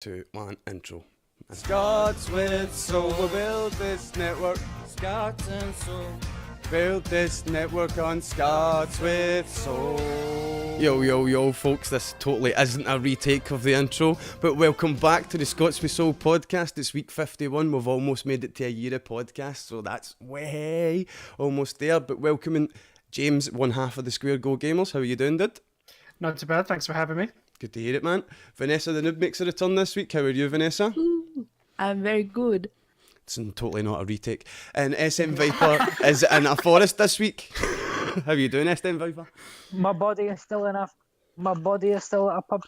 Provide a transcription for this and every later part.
2, 1, intro. Scots with soul, we'll build this network. Scots and soul. Build this network on Scots with soul. Yo, folks, this totally isn't a retake of the intro, but welcome back to the Scots with Soul podcast. It's week 51. We've almost made it to a year of podcast, so that's way almost there. But welcoming James, one half of the SquareGoGamers. How are you doing, dude? Not too bad, thanks for having me. Good to hear it, man. Vanessa the Noob makes a return this week. How are you, Vanessa? I'm very good. It's totally not a retake. And SMviper is in a forest this week. How are you doing, SMviper? My body is still at a pub.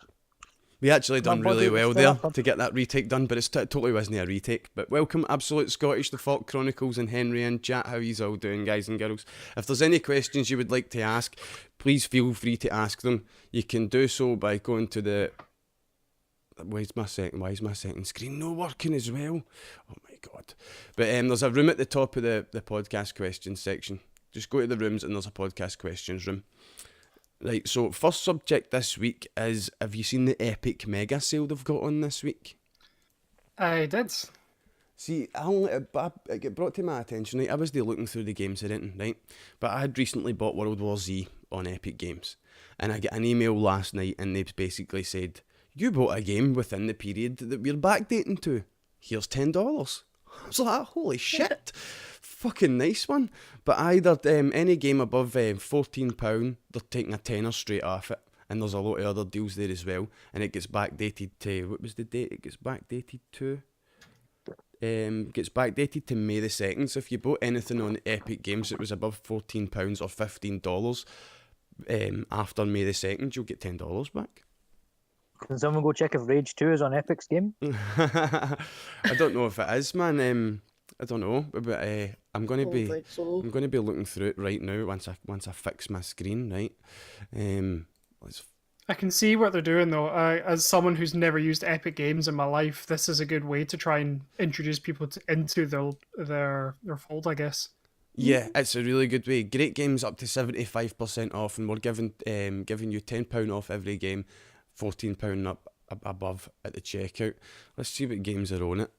We actually done My really body well was there still up. to get that retake done, but it totally wasn't a retake. But welcome, Absolute Scottish, the Falk Chronicles, and Henry in chat. How yous all doing, guys and girls? If there's any questions you would like to ask, please feel free to ask them. You can do so by going to the... Why is my second screen not working as well? Oh my god. But there's a room at the top of the podcast questions section. Just go to the rooms and there's a podcast questions room. Right, so first subject this week is, have you seen the epic mega sale they've got on this week? I did. See, it got brought to my attention, right? I was there looking through the games and everything, right? But I had recently bought World War Z on Epic Games. And I got an email last night and they basically said, you bought a game within the period that we're backdating to. Here's $10. I was like, holy shit. Fucking nice one. But either any game above £14, they're taking a tenner straight off it. And there's a lot of other deals there as well. And it gets backdated to, what was the date it gets backdated to? Gets backdated to May the 2nd. So if you bought anything on Epic Games that was above £14 or $15 after May the 2nd, you'll get $10 back. Can someone go check if Rage 2 is on Epic's game? I don't know if it is, man. I don't know, but I'm gonna be looking through it right now once I fix my screen, right? I can see what they're doing though. As someone who's never used Epic Games in my life, this is a good way to try and introduce people into their fold, I guess. Yeah, it's a really good way. Great games up to 75% off, and we're giving you £10 off every game, £14 up above at the checkout. Let's see what games are on it.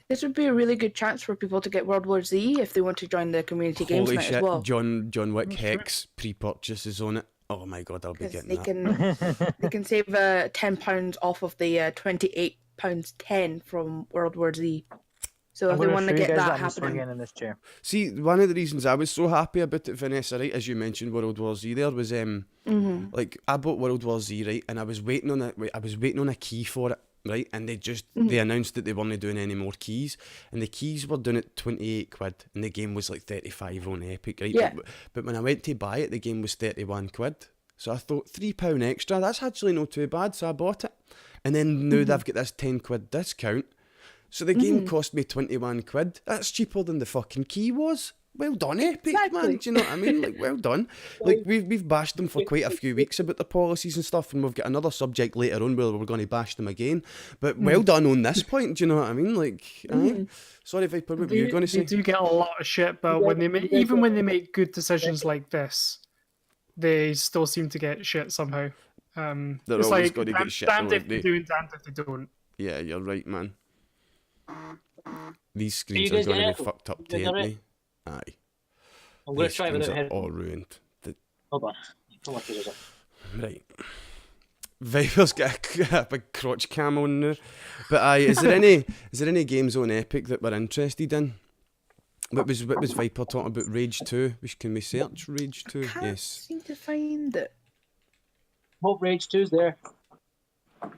This would be a really good chance for people to get World War Z if they want to join the community games Holy night shit, as well. John Wick Hex pre-purchase is on it. Oh my god, I'll be getting They can save £10 off of the £28.10 from World War Z. So if they want to get that happening. In this chair. See, one of the reasons I was so happy about it, Vanessa, right, as you mentioned World War Z there, was like I bought World War Z, right, and I was waiting on a key for it, right, and they announced that they weren't doing any more keys, and the keys were doing it 28 quid, and the game was like 35 on Epic, right? Yeah. But when I went to buy it, the game was 31 quid. So I thought £3 extra, that's actually not too bad, so I bought it. And then now they've got this 10 quid discount. So the game cost me 21 quid. That's cheaper than the fucking key was. Well done, Epic, man. Do you know what I mean? Like, well done. Like, we've bashed them for quite a few weeks about the policies and stuff, and we've got another subject later on where we're going to bash them again. But well done on this point, do you know what I mean? Like, aye. Sorry, Viper, what were you going to say? They do get a lot of shit, but when they make good decisions like this, they still seem to get shit somehow. They're it's always like, going to get shit. damned if don't they they? do and damned if they don't. Yeah, you're right, man. These screens you are guys going to get be it? fucked up, You guys aren't got they? it? Aye. I'm going These to try screens without are head. all ruined. Hold on. Come on, please. Right. Viper's got a big crotch cam on now. But aye, is there any games on Epic that we're interested in? What was Viper talking about? Rage 2? Can we search Rage 2? Can't Yes. seem to find it. Hope Rage 2's there.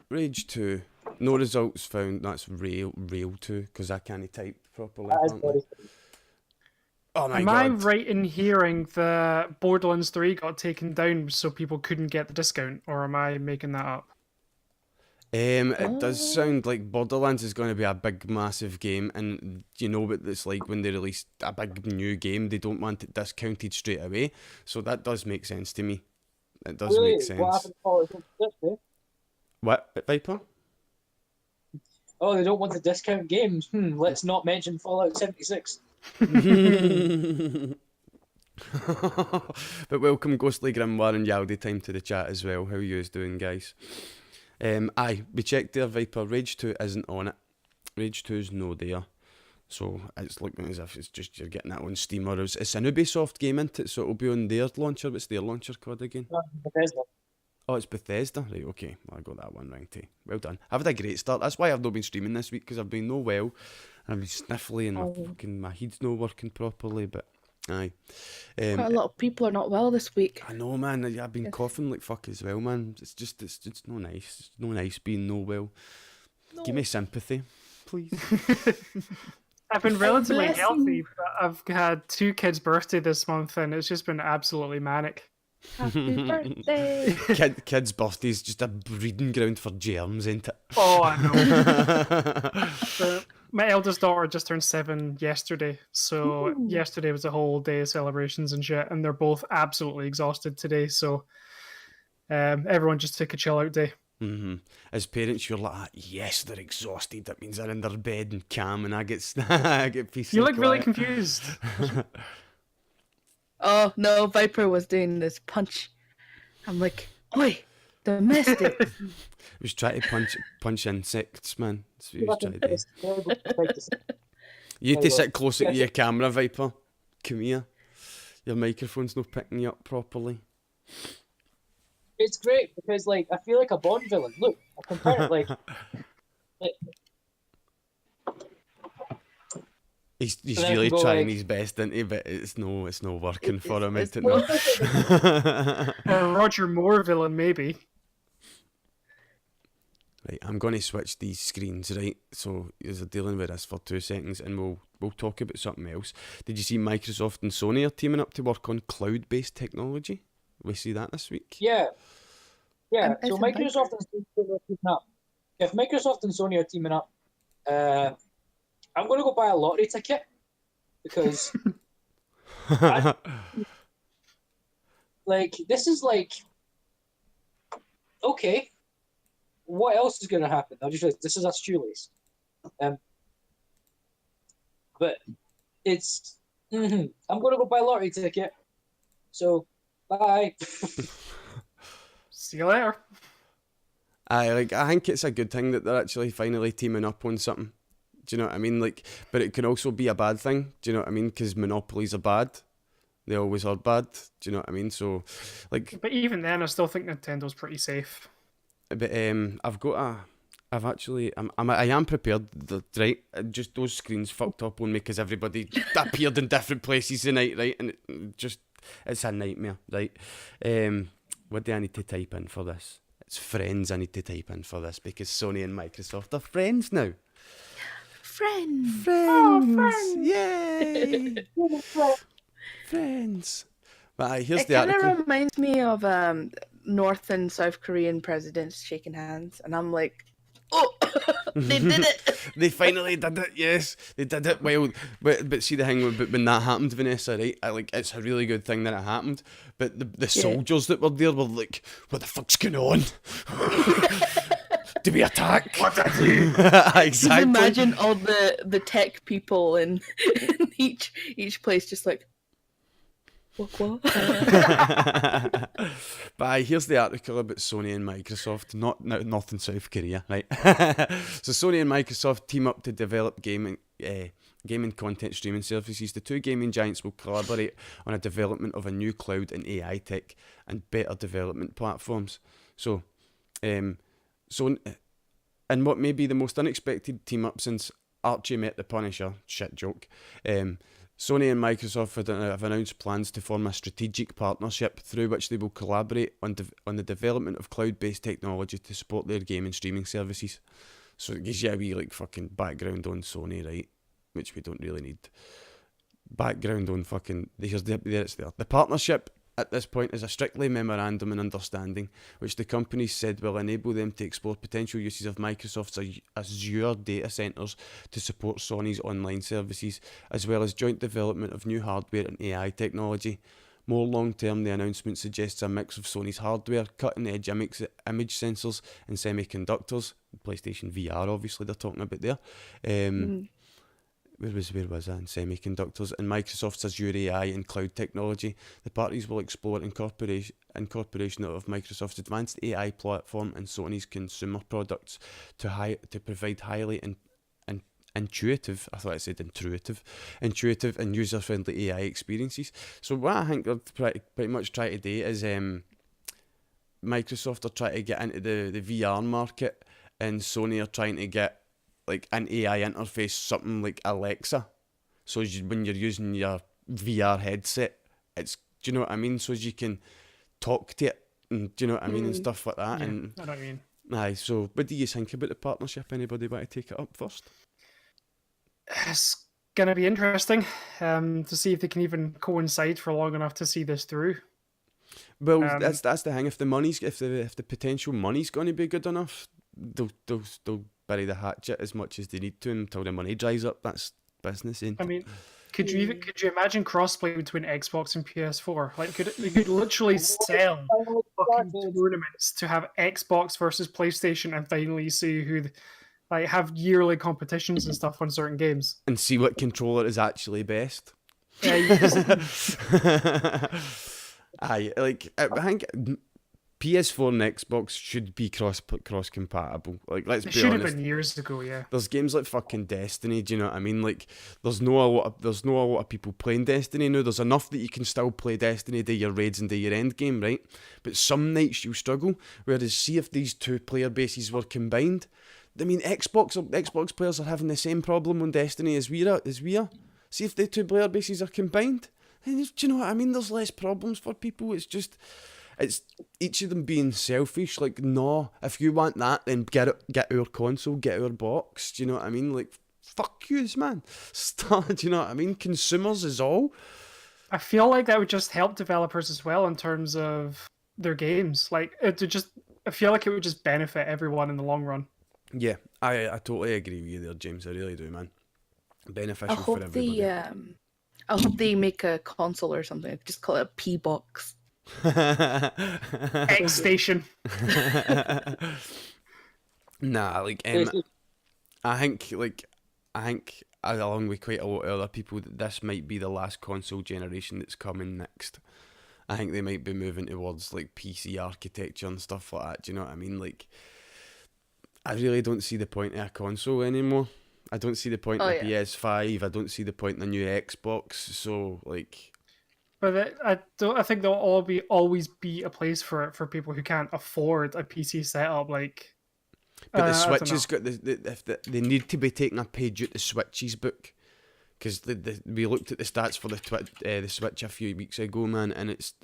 Rage 2. No results found. That's Rail 2, because I can't type properly. That is apparently. Oh my Am god. I right in hearing that Borderlands 3 got taken down so people couldn't get the discount, or am I making that up? It does sound like Borderlands is going to be a big, massive game, and you know what it's like when they release a big new game, they don't want it discounted straight away, so that does make sense to me. It does Really? make sense. What happened to Fallout 76, eh? What, Viper? Oh, they don't want to discount games. Let's not mention Fallout 76. But welcome Ghostly Grimoire and Yaldi Time to the chat as well. How you guys doing, guys? Aye, we checked there, Viper. Rage 2 isn't on it. Rage 2's no there. So it's looking as if it's just you're getting that on Steam or it's an Ubisoft game, isn't it? So it'll be on their launcher. What's their launcher called again? Bethesda. Oh, it's Bethesda. Right, okay. Well, I got that one right too. Well done. I've had a great start. That's why I've not been streaming this week, because I've been no well. I've been sniffly and my head's not working properly, but aye. Quite a lot of people are not well this week. I know, man. I've been coughing like fuck as well, man. It's just no nice. It's no nice being no well. No. Give me sympathy, please. I've been relatively Bless healthy, you. but I've had 2 kids' birthday this month, and it's just been absolutely manic. Happy birthday! Kids' birthday's just a breeding ground for germs, ain't it? Oh, I know. So, my eldest daughter just turned 7 yesterday, so Ooh. yesterday was a whole day of celebrations and shit, and they're both absolutely exhausted today, so everyone just took a chill out day. As parents, you're like, yes, they're exhausted. That means they're in their bed and calm, and I get peace. You and look really quiet. confused. Oh no, Viper was doing this punch. I'm like, oi, domestic. He was trying to punch insects, man. That's what he was trying to do. You need to sit closer to your camera, Viper. Come here. Your microphone's not picking you up properly. It's great because, like, I feel like a Bond villain. Look, I can kind of like He's And then I really can go, trying like- his best, isn't he? But it's not working for him, it's isn't it? No. Roger Moore villain, maybe. Right, I'm going to switch these screens, right? So you're dealing with this for 2 seconds, and we'll talk about something else. Did you see Microsoft and Sony are teaming up to work on cloud-based technology? We see that this week. Yeah. Yeah. So SMviper. Microsoft and Sony are teaming up. If Microsoft and Sony are teaming up, I'm going to go buy a lottery ticket because, like, this is like, okay, what else is going to happen? I just realized this is a shoelace. But it's, I'm going to go buy a lottery ticket. So, bye. See you later. I think it's a good thing that they're actually finally teaming up on something. Do you know what I mean? Like, but it can also be a bad thing. Do you know what I mean? Because monopolies are bad. They always are bad. Do you know what I mean? So, like, But even then, I still think Nintendo's pretty safe. but I am prepared. Right, just those screens fucked up on me because everybody appeared in different places tonight. Right, and it's a nightmare. Right. What do I need to type in for this? It's friends. I need to type in for this because Sony and Microsoft are friends now. Friends. Friends! Yay! Friends. But here's It the kind of article. reminds me of North and South Korean presidents shaking hands, and I'm like, oh, they did it. They finally did it, yes. They did it well. But see the thing, when that happened, Vanessa, right? It's a really good thing that it happened. But the soldiers that were there were like, what the fuck's going on? Do we attack? What did we do? Exactly. Just imagine all the tech people in each place just like, what? But here's the article about Sony and Microsoft, not North and South Korea, right? So Sony and Microsoft team up to develop gaming content streaming services. The two gaming giants will collaborate on a development of a new cloud and AI tech and better development platforms. So, and what may be the most unexpected team up since Archie met the Punisher, shit joke, Sony and Microsoft have announced plans to form a strategic partnership through which they will collaborate on the development of cloud-based technology to support their gaming streaming services. So it gives you a wee like fucking background on Sony, right? Which we don't really need. Background on fucking it's there. The partnership at this point is a strictly memorandum and understanding, which the companies said will enable them to explore potential uses of Microsoft's Azure data centers to support Sony's online services, as well as joint development of new hardware and AI technology. More long-term, the announcement suggests a mix of Sony's hardware, cutting-edge image sensors and semiconductors, PlayStation VR obviously they're talking about there, where was I? In semiconductors and Microsoft's Azure AI and cloud technology. The parties will explore incorporation of Microsoft's advanced AI platform and Sony's consumer products to provide highly intuitive, I thought I said intuitive and user-friendly AI experiences. So what I think they're pretty much trying to do is Microsoft are trying to get into the VR market, and Sony are trying to get like an AI interface, something like Alexa. So when you're using your VR headset, do you know what I mean? So as you can talk to it, and do you know what I mean, and stuff like that. Yeah, And I know what you mean. aye, so what do you think about the partnership? Anybody want to take it up first? It's gonna be interesting to see if they can even coincide for long enough to see this through. Well, that's the thing. If the potential money's going to be good enough, they'll bury the hatchet as much as they need to until the money dries up. That's business, ain't it? I mean, could you imagine crossplay between Xbox and PS4? Like, you could literally sell fucking tournaments to have Xbox versus PlayStation and finally see who, like, have yearly competitions and stuff on certain games. And see what controller is actually best. Yeah, you just, Aye, like I think PS4 and Xbox should be cross compatible. Like, let's it be should have honest. been years ago. Yeah. There's games like fucking Destiny. Do you know what I mean? Like, there's not a lot of people playing Destiny now. There's enough that you can still play Destiny, do your raids and do your end game, right? But some nights you'll struggle. Whereas, see if these two player bases were combined. I mean, Xbox players are having the same problem on Destiny as we are. See if the two player bases are combined. And do you know what I mean? There's less problems for people. It's each of them being selfish. Like, no, if you want that, then get our console, get our box. Do you know what I mean? Like, fuck yous, man. Do you know what I mean? Consumers is all. I feel like that would just help developers as well in terms of their games. Like, I feel like it would just benefit everyone in the long run. Yeah, I totally agree with you there, James. I really do, man. Beneficial for everybody. I hope they make a console or something. Just call it a P box. X Station. Nah, like I think along with quite a lot of other people that this might be the last console generation that's coming next. I think they might be moving towards like PC architecture and stuff like that. Do you know what I mean? Like, I really don't see the point of a console anymore. I don't see the point in the PS5. I don't see the point in the new Xbox. So, like, But I think there'll always be a place for it for people who can't afford a PC setup. Like, but the Switch has got they need to be taking a page out the Switch's book, because we looked at the stats for the Switch a few weeks ago, man, and it's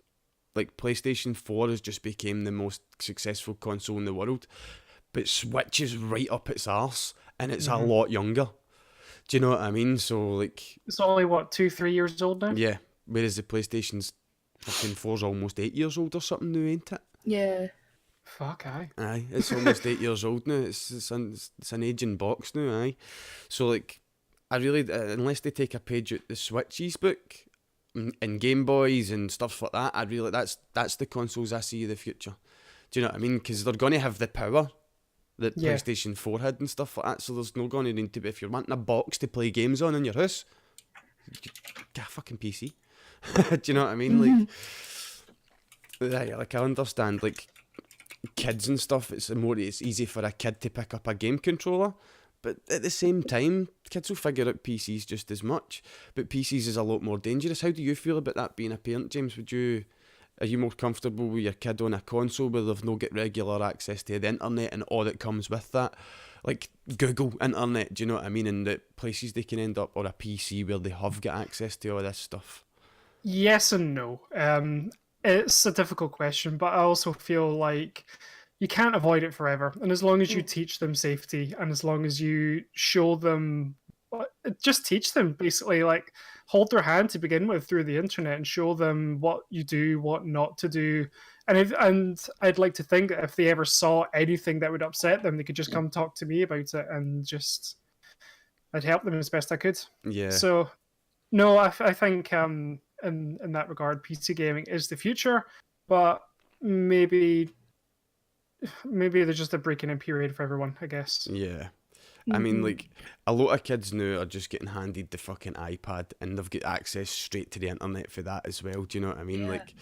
like PlayStation 4 has just became the most successful console in the world, but Switch is right up its arse. And it's a lot younger. Do you know what I mean? So, like, it's only, what, 2-3 years old now? Yeah. Whereas the PlayStation's fucking 4's almost 8 years old or something now, ain't it? Yeah. Fuck, aye. Aye, it's almost 8 years old now. It's an aging box now, aye. So, like, I really, unless they take a page out the Switch's book and Game Boys and stuff like that, that's the consoles I see in the future. Do you know what I mean? Because they're going to have the power that PlayStation 4 had and stuff like that, so there's no going to need to be, if you're wanting a box to play games on in your house, get a fucking PC. Do you know what I mean? Like I understand, like, kids and stuff, it's easy for a kid to pick up a game controller, but at the same time, kids will figure out PCs just as much, but PCs is a lot more dangerous. How do you feel about that being a parent, James? Are you more comfortable with your kid on a console where they've not got regular access to the internet and all that comes with that? Like Google internet, do you know what I mean? And the places they can end up, or a PC where they have got access to all this stuff? Yes and no. It's a difficult question, but I also feel like you can't avoid it forever. And as long as you teach them safety, and as long as you show them, just teach them, basically, like, hold their hand to begin with through the internet and show them what you do, what not to do. And I'd like to think that if they ever saw anything that would upset them, they could just come talk to me about it, and I'd help them as best I could. Yeah. So, no, I think in that regard, PC gaming is the future, but maybe there's just a breaking in period for everyone, I guess. Yeah. I mean, like, a lot of kids now are just getting handed the fucking iPad and they've got access straight to the internet for that as well. Do you know what I mean? Yeah. Like,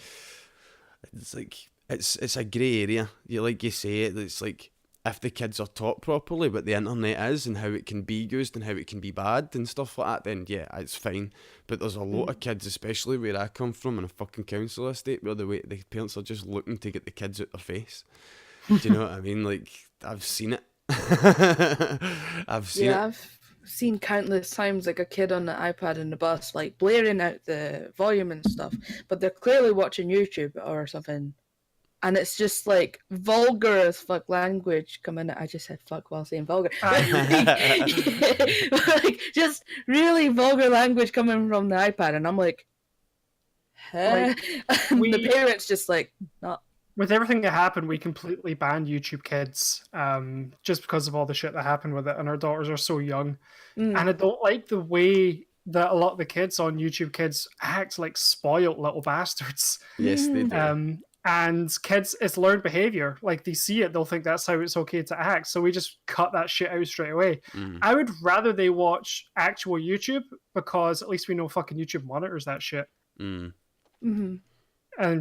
it's like, it's a grey area. Like you say, it's like, if the kids are taught properly what the internet is and how it can be used and how it can be bad and stuff like that, then yeah, it's fine. But there's a lot of kids, especially where I come from in a fucking council estate, where the parents are just looking to get the kids out their face. Do you know what I mean? Like, I've seen it. I've seen it. I've seen countless times like a kid on the iPad in the bus, like blaring out the volume and stuff, but they're clearly watching YouTube or something. And it's just like vulgar as fuck language coming. I just said fuck while saying vulgar. Like, just really vulgar language coming from the iPad, and I'm like, huh? And the parents just like, not. With everything that happened, we completely banned YouTube Kids, just because of all the shit that happened with it, and our daughters are so young. And I don't like the way that a lot of the kids on YouTube Kids act like spoiled little bastards. Yes, they do. And kids, it's learned behavior. Like, they see it, they'll think that's how it's okay to act. So we just cut that shit out straight away. I would rather they watch actual YouTube, because at least we know fucking YouTube monitors that shit. And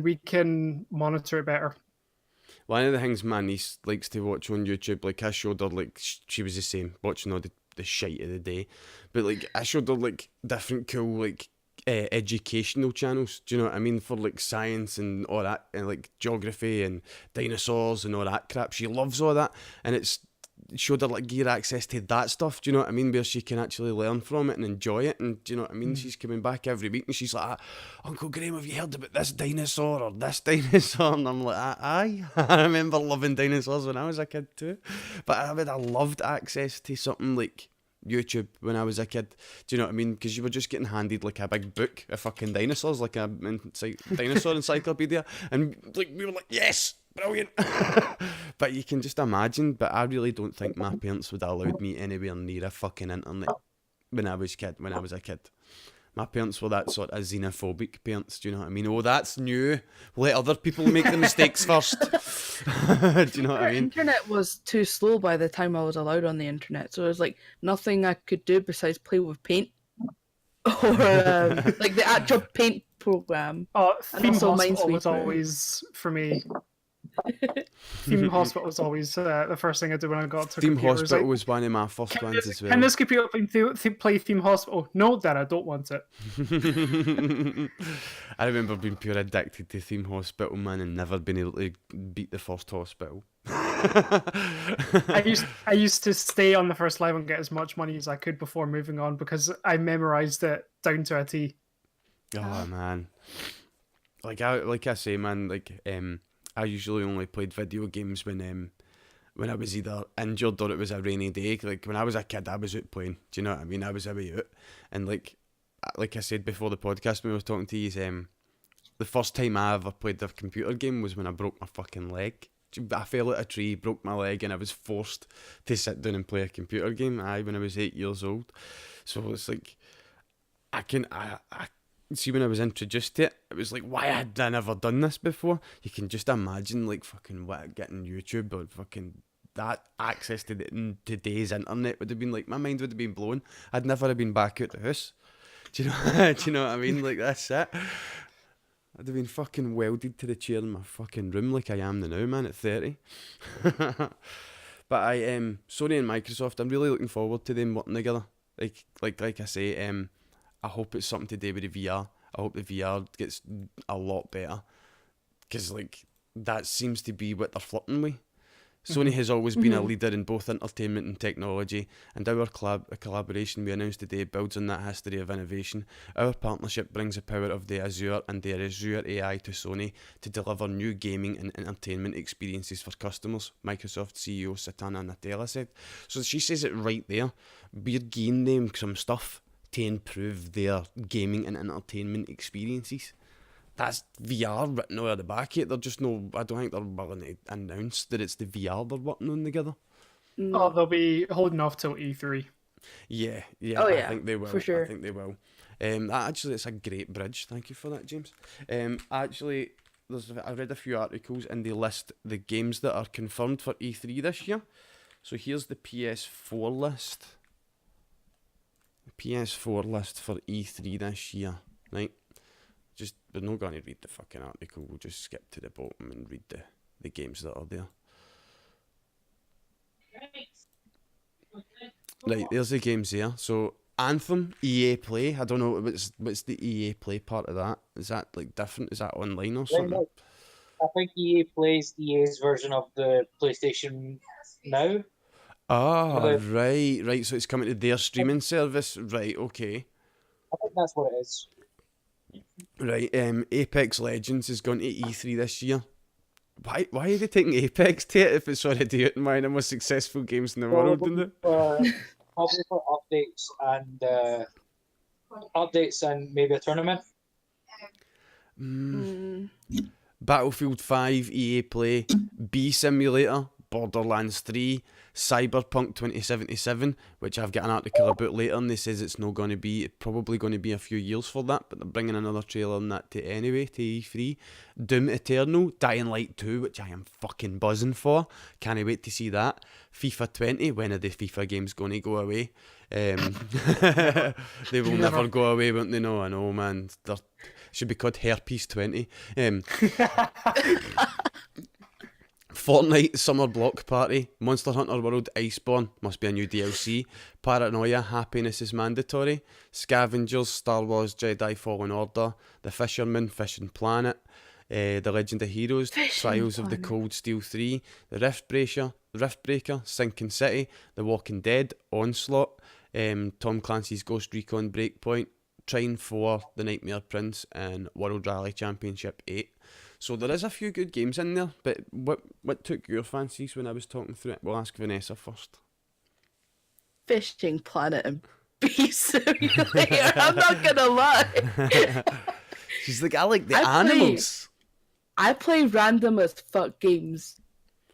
we can monitor it better. One of the things my niece likes to watch on YouTube, like, I showed her, like, she was the same, watching all the shite of the day. But, like, I showed her, like, different cool, like, educational channels, do you know what I mean, for like science and all that, and like geography and dinosaurs and all that crap. She loves all that, and it's showed her like gear access to that stuff, do you know what I mean, where she can actually learn from it and enjoy it. And do you know what I mean, she's coming back every week and she's like, Uncle Graham, have you heard about this dinosaur or this dinosaur? And I'm like, aye. I remember loving dinosaurs when I was a kid too, but I would have loved access to something like YouTube when I was a kid. Do you know what I mean? Because you were just getting handed like a big book of fucking dinosaurs, like a dinosaur encyclopedia, and like we were like, yes, brilliant. But you can just imagine. But I really don't think my parents would have allowed me anywhere near a fucking internet when I was a kid. My parents were that sort of xenophobic parents, do you know what I mean? Oh, that's new. Let other people make the mistakes first. Do you know what I mean? The internet was too slow by the time I was allowed on the internet, so there was like nothing I could do besides play with paint or like the actual paint program. Theme Hospital was always, for me, Theme Hospital was always the first thing I did when I got to Theme computer. Hospital was one of my first ones as well. Can this computer play Theme Hospital? No, Dad, I don't want it. I remember being pure addicted to Theme Hospital, man, and never been able to beat the first hospital. I used to stay on the first level and get as much money as I could before moving on, because I memorized it down to a T. Oh man, like I say, man, like I usually only played video games when I was either injured or it was a rainy day. Like when I was a kid, I was out playing. Do you know what I mean? I was away out, and like I said before the podcast when I was talking to you, the first time I ever played a computer game was when I broke my fucking leg. I fell out a tree, broke my leg, and I was forced to sit down and play a computer game. When I was 8 years old. So it's like I see, when I was introduced to it, it was like, why had I never done this before? You can just imagine, like, fucking getting YouTube or fucking that access to today's internet would have been like, my mind would have been blown. I'd never have been back out the house. Do you know? Do you know what I mean? Like, that's it. I'd have been fucking welded to the chair in my fucking room like I am now, man, at 30. But Sony and Microsoft, I'm really looking forward to them working together. Like I say, I hope it's something to do with the VR. I hope the VR gets a lot better, because like that seems to be what they're flirting with. Sony has always been a leader in both entertainment and technology, and our collaboration we announced today builds on that history of innovation. Our partnership brings the power of the Azure and their Azure AI to Sony to deliver new gaming and entertainment experiences for customers, Microsoft CEO Satya Nadella said. So she says it right there. We're giving them some stuff to improve their gaming and entertainment experiences. That's VR written all at the back of it. They're just I don't think they're willing to announce that it's the VR they're working on together. Oh, they'll be holding off till E3. Yeah, Oh, I think they will. for sure. I think they will. Actually, it's a great bridge. Thank you for that, James. Actually, I read a few articles and they list the games that are confirmed for E3 this year. So here's the PS4 list. The PS4 list for E3 this year, right? We're not going to read the fucking article. We'll just skip to the bottom and read the games that are there. Right, there's the games there. So Anthem, EA Play. I don't know what's the EA Play part of that. Is that like different? Is that online or something? I think EA plays EA's version of the PlayStation Now. Ah, right. So it's coming to their streaming service. Right, okay. I think that's what it is. Right, Apex Legends is going to E3 this year. Why are they taking Apex to it if it's already out in one of the most successful games in the world, isn't it? Probably for updates and maybe a tournament. Battlefield 5, EA Play, Bee Simulator, Borderlands 3, Cyberpunk 2077, which I've got an article about later, and they says it's probably going to be a few years for that, but they're bringing another trailer on that to E3. Doom Eternal, Dying Light 2, which I am fucking buzzing for. Can't wait to see that. FIFA 20, when are the FIFA games going to go away? They will never go away, won't they? No, I know, man. They should be called Herpes 20. Fortnite Summer Block Party, Monster Hunter World Iceborne, must be a new DLC, Paranoia, Happiness is Mandatory, Scavengers, Star Wars Jedi Fallen Order, The Fisherman, Fishing Planet, The Legend of Heroes, Trials of the Cold Steel 3, The Riftbreaker, Sinking City, The Walking Dead, Onslaught, Tom Clancy's Ghost Recon Breakpoint, Trine 4, The Nightmare Prince, and World Rally Championship 8. So there is a few good games in there, but what took your fancies when I was talking through it? We'll ask Vanessa first. Fishing Planet and Bee Simulator. I'm not gonna lie. She's like, I like the animals. I play random as fuck games.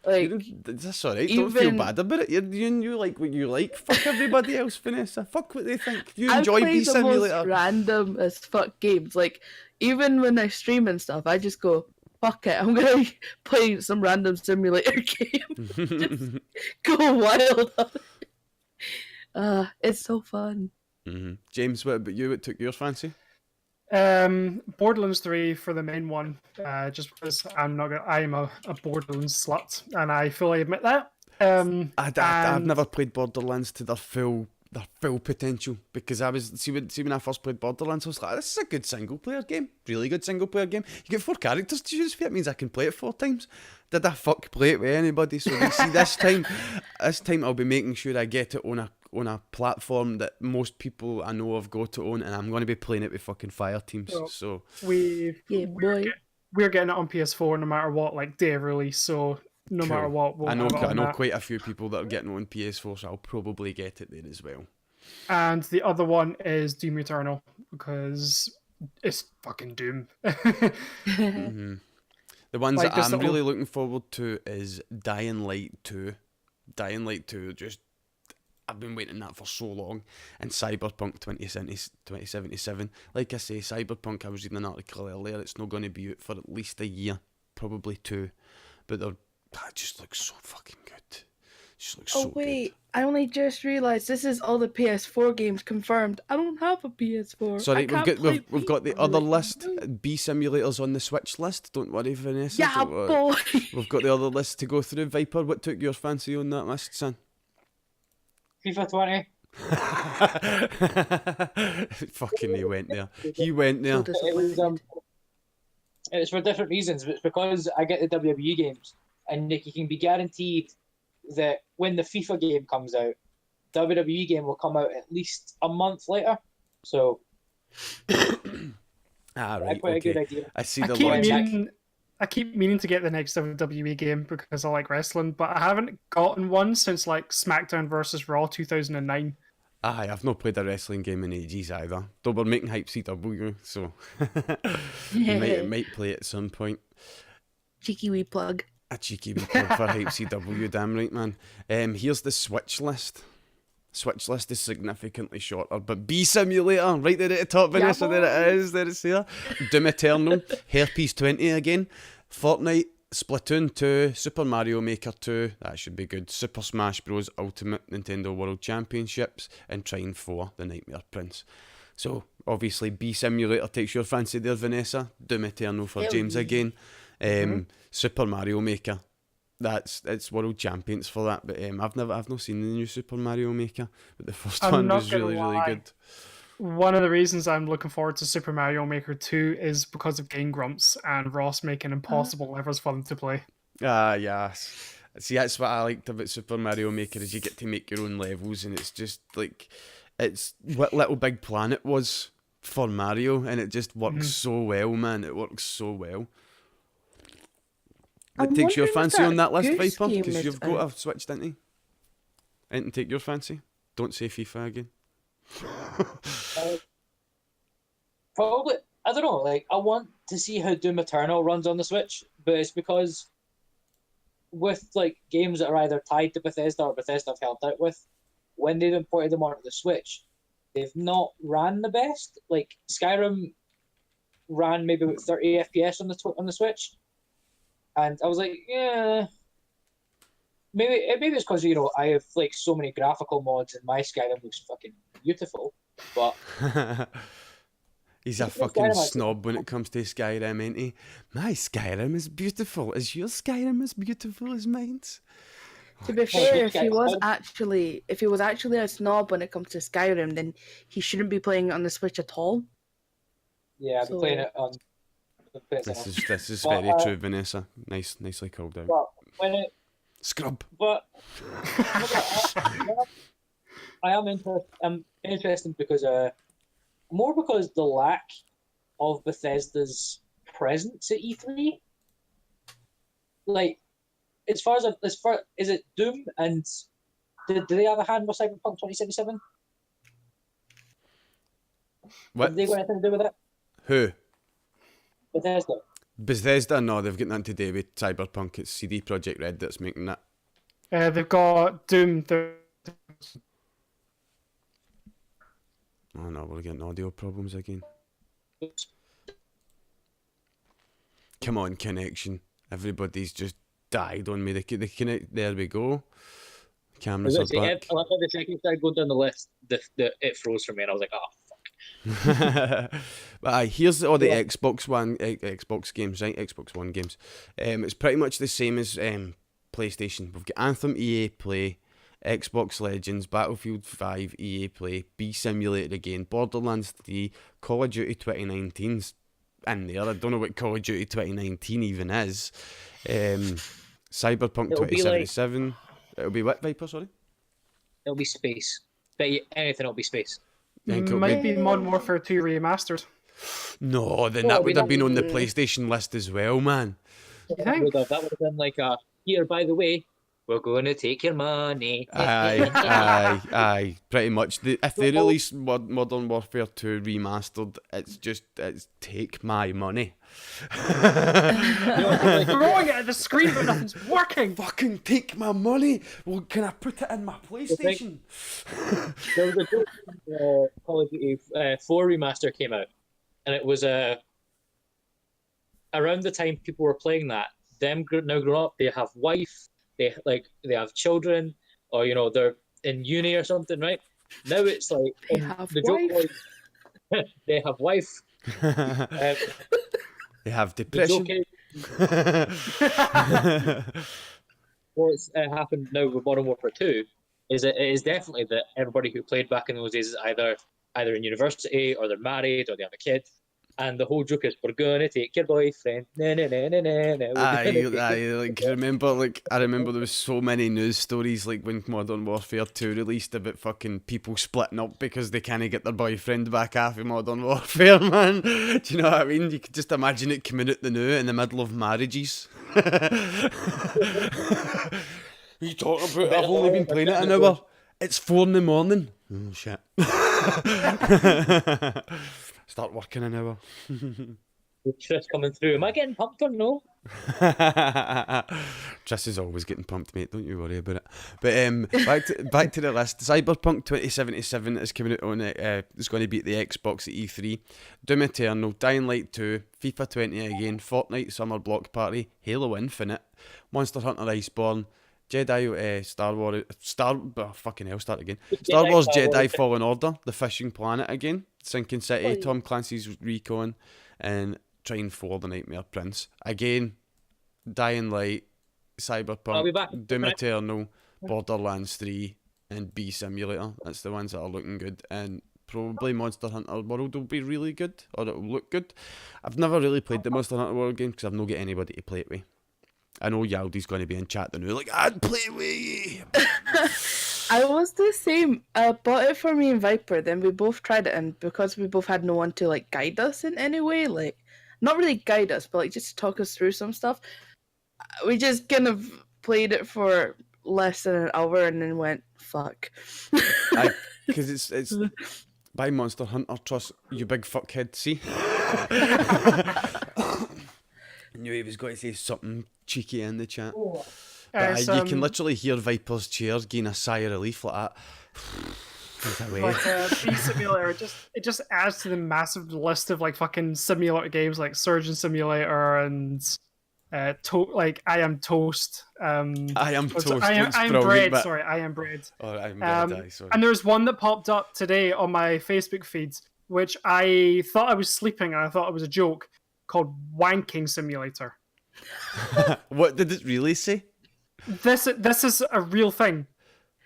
Like, that's alright. Don't feel bad about it. You like what you like. Fuck everybody else, Vanessa. Fuck what they think. You enjoy Bee Simulator. I play the most random as fuck games. Like, even when I stream and stuff, I just go, fuck it, I'm gonna play some random simulator game. Just go wild on it. It's so fun. Mm-hmm. James, what about you? What took your fancy? Borderlands 3 for the main one, just because I am a Borderlands slut, and I fully admit that. I've never played Borderlands to their full potential, because I was see when I first played Borderlands, I was like, this is a good single player game, really good single player game. You get 4 characters to choose for, it means I can play it 4 times. Did I play it with anybody? So you see, this time I'll be making sure I get it on a platform that most people I know have got to own, and I'm going to be playing it with fucking fire teams. So we're getting it on PS4 no matter what, like day of release. So no matter what, I know quite a few people that are getting on PS4, so I'll probably get it there as well. And the other one is Doom Eternal, because it's fucking Doom. Mm-hmm. The ones that I'm really looking forward to is Dying Light 2. Dying Light 2, I've been waiting that for so long. And Cyberpunk 2077. Like I say, Cyberpunk, I was reading an article earlier, it's not going to be out for at least a year, probably 2. But that just looks so fucking good. Good. I only just realised this is all the PS4 games confirmed. I don't have a PS4. Sorry, we've got the other list. Bee Simulator's on the Switch list. Don't worry, Vanessa. Yeah, boy. We've got the other list to go through. Viper, what took your fancy on that list, son? FIFA 20. Fucking he went there. He went there. It's for different reasons. It's because I get the WWE games, and you can be guaranteed that when the FIFA game comes out, WWE game will come out at least a month later. So, right, quite a good idea. I see the logic. I keep meaning to get the next WWE game because I like wrestling, but I haven't gotten one since like SmackDown vs. Raw 2009. Aye, I've not played a wrestling game in ages either. Though we're making Hype CW, so might play it at some point. Cheeky wee plug. A cheeky wee plug for Hype CW, damn right, man. Here's the Switch list. Switch list is significantly shorter, but Bee Simulator, right there at the top, Vanessa, there it is, there it's here. Doom Eternal, Herpes 20 again, Fortnite, Splatoon 2, Super Mario Maker 2, that should be good. Super Smash Bros. Ultimate Nintendo World Championships, and Trine 4, The Nightmare Prince. So, obviously, Bee Simulator takes your fancy there, Vanessa. Doom Eternal for Hell James yeah. again. Super Mario Maker. It's World Champions for that, but I've not seen the new Super Mario Maker, but the first I'm one not was really, gonna really lie. good. One of the reasons I'm looking forward to Super Mario Maker 2 is because of Game Grumps and Ross making impossible levels for them to play. Yes. See, that's what I liked about Super Mario Maker, is you get to make your own levels, and it's just like, it's what Little Big Planet was for Mario, and it just works so well, man. It works so well. I'm It takes your wondering if fancy on that that list, Goose Viper, game because is you've got out. a Switch, didn't you? Anything take your fancy? Don't say FIFA again. Probably, I don't know. Like, I want to see how Doom Eternal runs on the Switch, but it's because with like games that are either tied to Bethesda or Bethesda have helped out with, when they've imported them onto the Switch, they've not ran the best. Like Skyrim ran maybe about 30 FPS on the Switch, and I was like, yeah. Maybe it's because I have like so many graphical mods and my Skyrim looks fucking beautiful, but He's a Even fucking Skyrim, snob when it comes to Skyrim, ain't he? My Skyrim is beautiful. Is your Skyrim as beautiful as mine's? To be Oh, fair, if he was Skyrim. actually a snob when it comes to Skyrim, then he shouldn't be playing it on the Switch at all. yeah, I've been So- playing it on. This is But, very true, Vanessa. Nicely called out. But when it, Scrub. but I am interested. I'm interested because more because the lack of Bethesda's presence at E3. Like, as far is it Doom and do they have a hand with Cyberpunk 2077? What? Have they got anything to do with it? Who? Bethesda. Bethesda? No, they've got nothing to do with Cyberpunk. It's CD Projekt Red that's making that. They've got Doom. Oh no, we're getting audio problems again. Come on, connection. Everybody's just died on me. The connect. There we go. Cameras are back. I thought the second started going down the list, it froze for me, and I was like, oh, fuck. But aye, here's all the Xbox games, right? Xbox One games. It's pretty much the same as PlayStation. We've got Anthem, EA Play, Xbox Legends, Battlefield 5, EA Play, Bee Simulator again, Borderlands 3, Call of Duty 2019's in there. I don't know what Call of Duty 2019 even is. Cyberpunk It'll be 2077. It'll be what, Viper, sorry? It'll be space. Bet you anything it'll be space. Think it'll Might be Modern Warfare 2 remastered. No, then No, that it'll be would have been on the that- PlayStation list as well, man. You think? That would have been like a, here, by the way, we're going to take your money. Aye, pretty much. If they release Modern Warfare 2 remastered, it's take my money. Throwing it at the screen but nothing's working! Fucking take my money. Well, can I put it in my PlayStation? There was a joke when Call of Duty 4 remaster came out, and it was around the time people were playing that. Them now grown up, they have wife, they have children, or they're in uni or something, right? Now it's like They have the joke wife. was they have wife. They have The depression. joke is what's happened now with Modern Warfare 2 is it is definitely that everybody who played back in those days is either in university or they're married or they have a kid. And the whole joke is, we're gonna take your boyfriend. Na, na, na, na, na, na. I remember there was so many news stories like when Modern Warfare 2 released about fucking people splitting up because they can't get their boyfriend back after Modern Warfare, man. Do you know what I mean? You could just imagine it coming out the new in the middle of marriages. What are you talking about? I've only been playing it an hour. It's 4 in the morning. Oh shit. Start working an hour. Trish coming through. Am I getting pumped or no? Triss is always getting pumped, mate. Don't you worry about it. But back to the list. Cyberpunk 2077 is coming out on it. It's going to be at the Xbox at E3. Doom Eternal, Dying Light 2, FIFA 20 again, Fortnite Summer Block Party, Halo Infinite, Monster Hunter Iceborne, Jedi Star Wars Star Wars Jedi Fallen Order, The Fishing Planet again, Sinking City, Tom Clancy's Recon, and Trine 4 The Nightmare Prince. Again, Dying Light, I'll be back. Cyberpunk, Doom Eternal, Borderlands 3, and Bee Simulator. That's the ones that are looking good. And probably Monster Hunter World will be really good, or it will look good. I've never really played the Monster Hunter World game because I've not got anybody to play it with. I know Yaldi's going to be in chat and like, I'd play with you. I was the same. I bought it for me and Viper, then we both tried it, and because we both had no one to like guide us in any way, like not really guide us, but like just talk us through some stuff, we just kind of played it for less than an hour and then went, fuck. Because it's by Monster Hunter, trust you big fuckhead, see? I knew he was going to say something cheeky in the chat. But you can literally hear Viper's chair gain a sigh of relief like that. But Bee Simulator, it just adds to the massive list of like fucking simulator games like Surgeon Simulator and like I Am Toast. I Am Toast. I Am Bread. But... Sorry, I Am Bread. Oh, I Am Bread. Sorry. And there's one that popped up today on my Facebook feed, which I thought I was sleeping and I thought it was a joke, called Wanking Simulator. What did it really say? This is a real thing.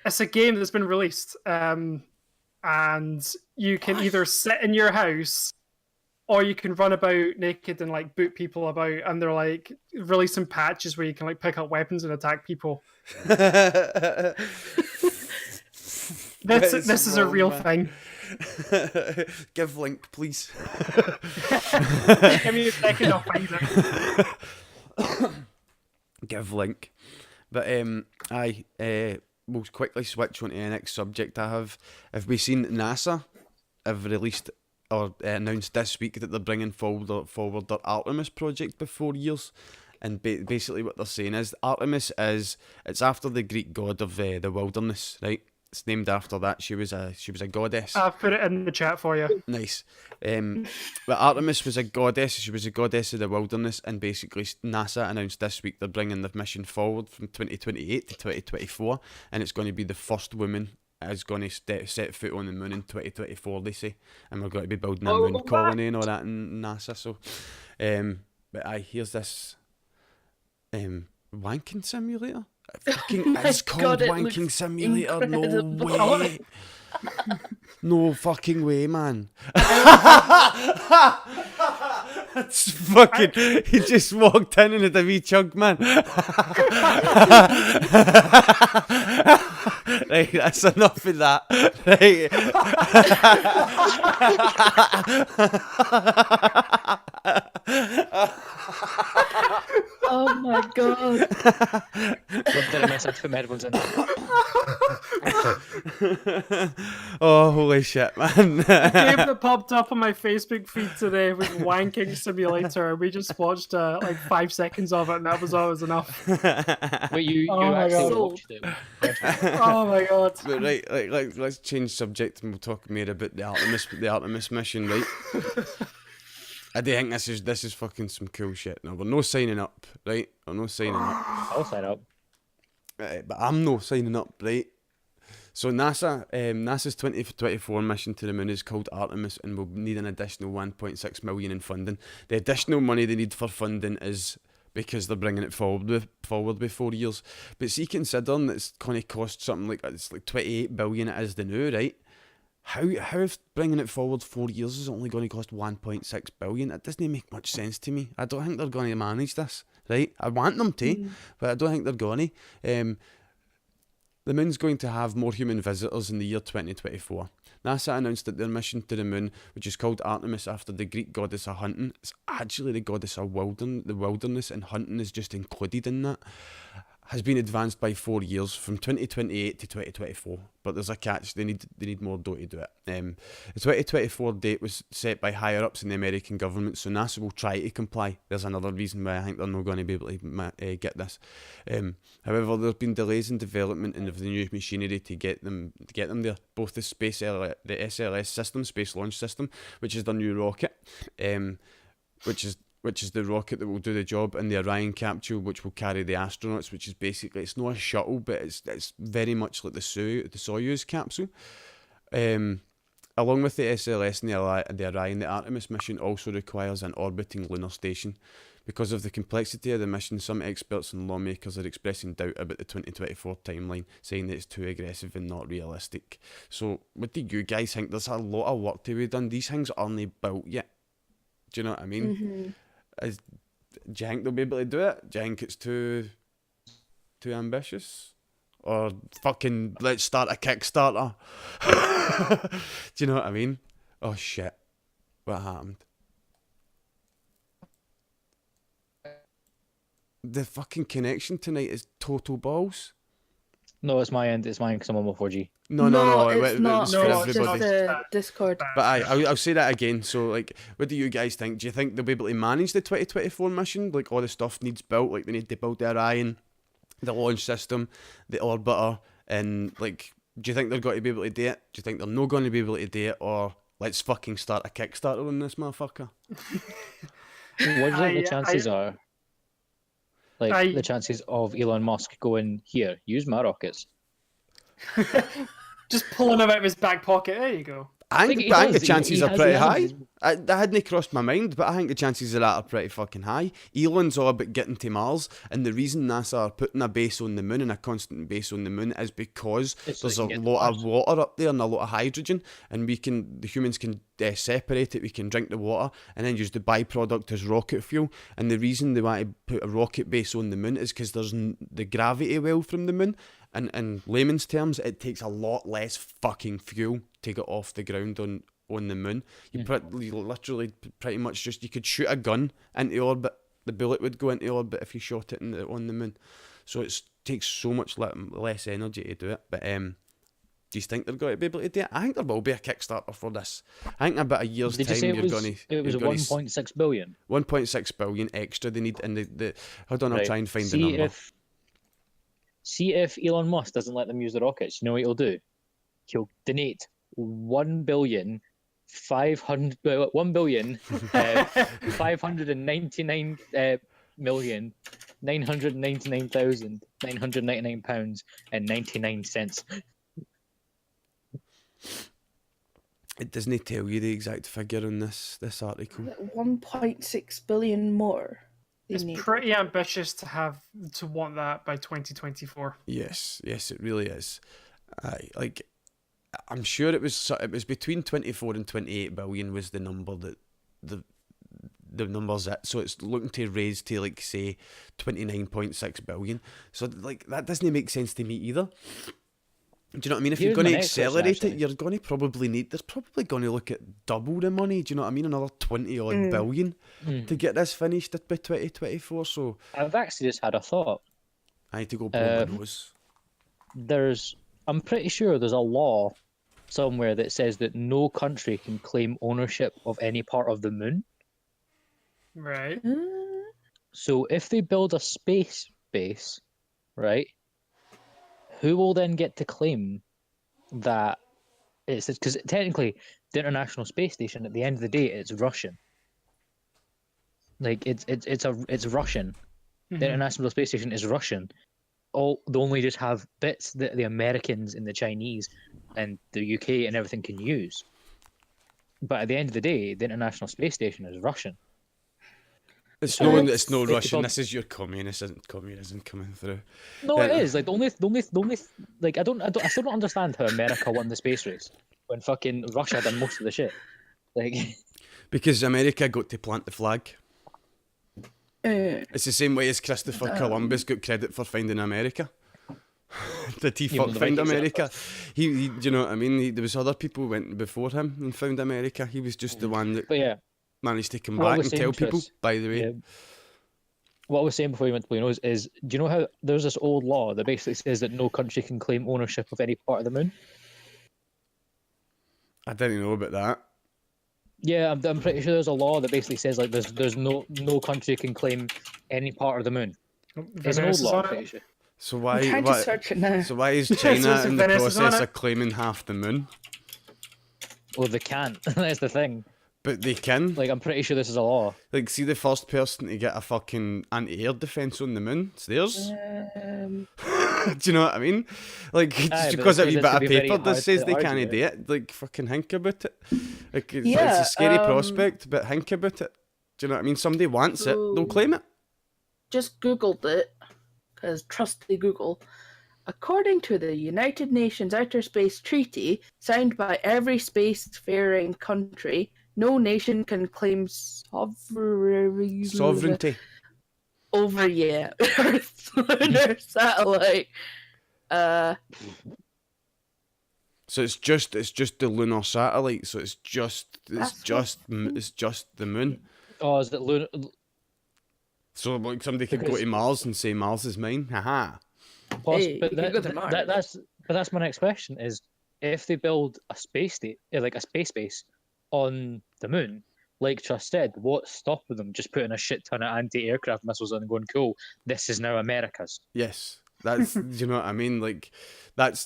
It's a game that's been released, and you can either sit in your house or you can run about naked and like boot people about, and they're like releasing patches where you can like pick up weapons and attack people. This is a real thing. Give link, please. Give me a second, I'll find it. Give link. But we'll quickly switch on to the next subject I have. Have we seen NASA have released or announced this week that they're bringing forward their Artemis project before years? And basically what they're saying is Artemis it's after the Greek god of the wilderness, right? It's named after that. She was a goddess. I've put it in the chat for you. Nice. But Artemis was a goddess. She was a goddess of the wilderness, and basically NASA announced this week they're bringing the mission forward from 2028 to 2024, and it's going to be the first woman is going to set foot on the moon in 2024. They say, and we're going to be building a moon colony and all that in NASA. So, but here's this wanking simulator. It's called Wanking Simulator. No way. No fucking way, man. That's fucking. He just walked in and had a wee chug, man. Right, that's enough of that. Right. Oh my god. What did I mess up for headphones in? Oh, holy shit, man. The game that popped up on my Facebook feed today was Wanking Simulator. We just watched like 5 seconds of it, and that was always enough. But you my actually God. watched it. Oh my god. But right, like, let's change subject and we'll talk more about the Artemis mission, right? I do think this is fucking some cool shit. No, we're no signing up, right? We're no signing up. I'll sign up. But I'm no signing up, right? So NASA's 2024 mission to the moon is called Artemis and will need an additional 1.6 million in funding. The additional money they need for funding is because they're bringing it forward with 4 years. But see, considering that it's going to cost something like 28 billion it is the new, right? How if bringing it forward 4 years is only going to cost 1.6 billion? It doesn't make much sense to me. I don't think they're going to manage this, right? I want them to, but I don't think they're going to. The moon's going to have more human visitors in the year 2024. NASA announced that their mission to the moon, which is called Artemis after the Greek goddess of hunting, is actually the goddess of the wilderness, and hunting is just included in that. has been advanced by 4 years from 2028 to 2024, but there's a catch. They need more dough to do it. The 2024 date was set by higher ups in the American government, so NASA will try to comply. There's another reason why I think they're not going to be able to get this. However, there's been delays in development and of the new machinery to get them there. Both the SLS system, Space Launch System, which is their new rocket, which is the rocket that will do the job, and the Orion capsule, which will carry the astronauts, which is basically, it's not a shuttle, but it's very much like the Soyuz capsule. Along with the SLS and the Orion, the Artemis mission also requires an orbiting lunar station. Because of the complexity of the mission, some experts and lawmakers are expressing doubt about the 2024 timeline, saying that it's too aggressive and not realistic. So, what do you guys think? There's a lot of work to be done. These things aren't built yet. Do you know what I mean? Mm-hmm. Do you think they'll be able to do it? Do you think it's too ambitious? Or fucking let's start a Kickstarter? Do you know what I mean? Oh shit. What happened? The fucking connection tonight is total balls. No, it's my end. It's mine because I'm on my 4G. No, it's not. it's for It's just everybody. the Discord. But I'll say that again. So, like, what do you guys think? Do you think they'll be able to manage the 2024 mission? Like, all the stuff needs built. Like, they need to build the Orion, the launch system, the orbiter, and like, do you think they're going to be able to do it? Do you think they're not going to be able to do it? Or let's fucking start a Kickstarter on this motherfucker? What do you think the chances are? Like, the chances of Elon Musk going, here, use my rockets. Just pulling them out of his back pocket. There you go. I think the chances are pretty high. That hadn't crossed my mind, but I think the chances of that are pretty fucking high. Elon's all about getting to Mars, and the reason NASA are putting a base on the moon and a constant base on the moon is because there's a lot of water up there and a lot of hydrogen, and the humans can separate it. We can drink the water and then use the byproduct as rocket fuel. And the reason they want to put a rocket base on the moon is because there's the gravity well from the moon. And in layman's terms, it takes a lot less fucking fuel to get off the ground on the moon. You literally pretty much you could shoot a gun into orbit. The bullet would go into orbit if you shot it on the moon. So it takes so much less energy to do it. But do you think they're going to be able to do it? I think there will be a Kickstarter for this. I think in about a year's time you're going to... It was 1.6 billion. 1.6 billion extra they need. And hold on, I'll try and find the number. See if Elon Musk doesn't let them use the rockets, you know what he'll do? He'll donate 1 billion 599 million 999,999 pounds and 99 cents. It doesn't tell you the exact figure on this article. 1.6 billion more. It's pretty ambitious to want that by 2024. Yes, it really is. I'm sure it was between 24 and 28 billion was the number that the numbers at. So it's looking to raise to like say 29.6 billion. So like that doesn't make sense to me either. Do you know what I mean? If you're going to accelerate it, you're going to there's probably going to look at double the money. Do you know what I mean? Another 20 odd billion to get this finished by 2024. So I've actually just had a thought. I need to go blow my nose. I'm pretty sure there's a law somewhere that says that no country can claim ownership of any part of the moon. Right. So if they build a space base, right, who will then get to claim that it's... Because technically, the International Space Station, at the end of the day, it's Russian. Like, it's Russian. Mm-hmm. The International Space Station is Russian. They only just have bits that the Americans and the Chinese and the UK and everything can use. But at the end of the day, the International Space Station is Russian. It's no Russian. This is your communism coming through. No, it is. Like the only like I still don't understand how America won the space race when fucking Russia done most of the shit. Like because America got to plant the flag. It's the same way as Christopher Columbus got credit for finding America. Did he find America? He do you know what I mean? There was other people who went before him and found America. He was just the one that managed to come back and tell people, by the way. what I was saying before we went to Buenos is, do you know how there's this old law that basically says that no country can claim ownership of any part of the moon? I didn't know about that. Yeah, I'm pretty sure there's a law that basically says like there's no country can claim any part of the moon. It's an old Venice is law, on I'm it. pretty sure. So I'm why? trying to search it now. So why is Yeah, China so it's in the Venice is on process it. of claiming half the moon? Well, they can't. That's the thing. But they can. Like, I'm pretty sure this is a law. Like, see the first person to get a fucking anti-air defense on the moon? It's theirs. Do you know what I mean? Like, just Aye, but because it a wee says bit it's of gonna be very paper that hard says to they argue can't it. do it, like, fucking think about it. Like, it's Yeah, a scary prospect, but think about it. Do you know what I mean? Somebody wants it, they'll claim it. Just Googled it, because trusty Google. According to the United Nations Outer Space Treaty, signed by every spacefaring country, no nation can claim Sovereignty. over Earth's lunar satellite. So it's just the lunar satellite. So it's just That's the moon. Oh, is it lunar? So like somebody could go to Mars and say Mars is mine. Haha. Hey, But you can go to Mars. that's my next question is, if they build a space base on the moon, like Trust said, what's stopping them just putting a shit ton of anti-aircraft missiles on and going, cool, this is now America's? Yes. That's do you know what I mean? Like that's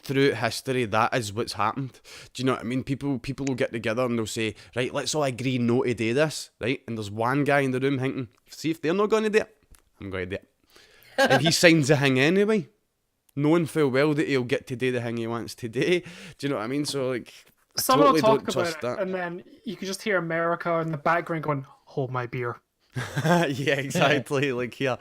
throughout history, that is what's happened. Do you know what I mean? People will get together and they'll say, right, let's all agree no to do this, right? And there's one guy in the room thinking, see if they're not going to do it, I'm going to do it. And he signs the thing anyway, knowing full well that he'll get to do the thing he wants to do. Do you know what I mean? So like, I Someone totally will talk don't about trust it, that. and then you can just hear America in the background going, "Hold my beer." Yeah, exactly. Like here,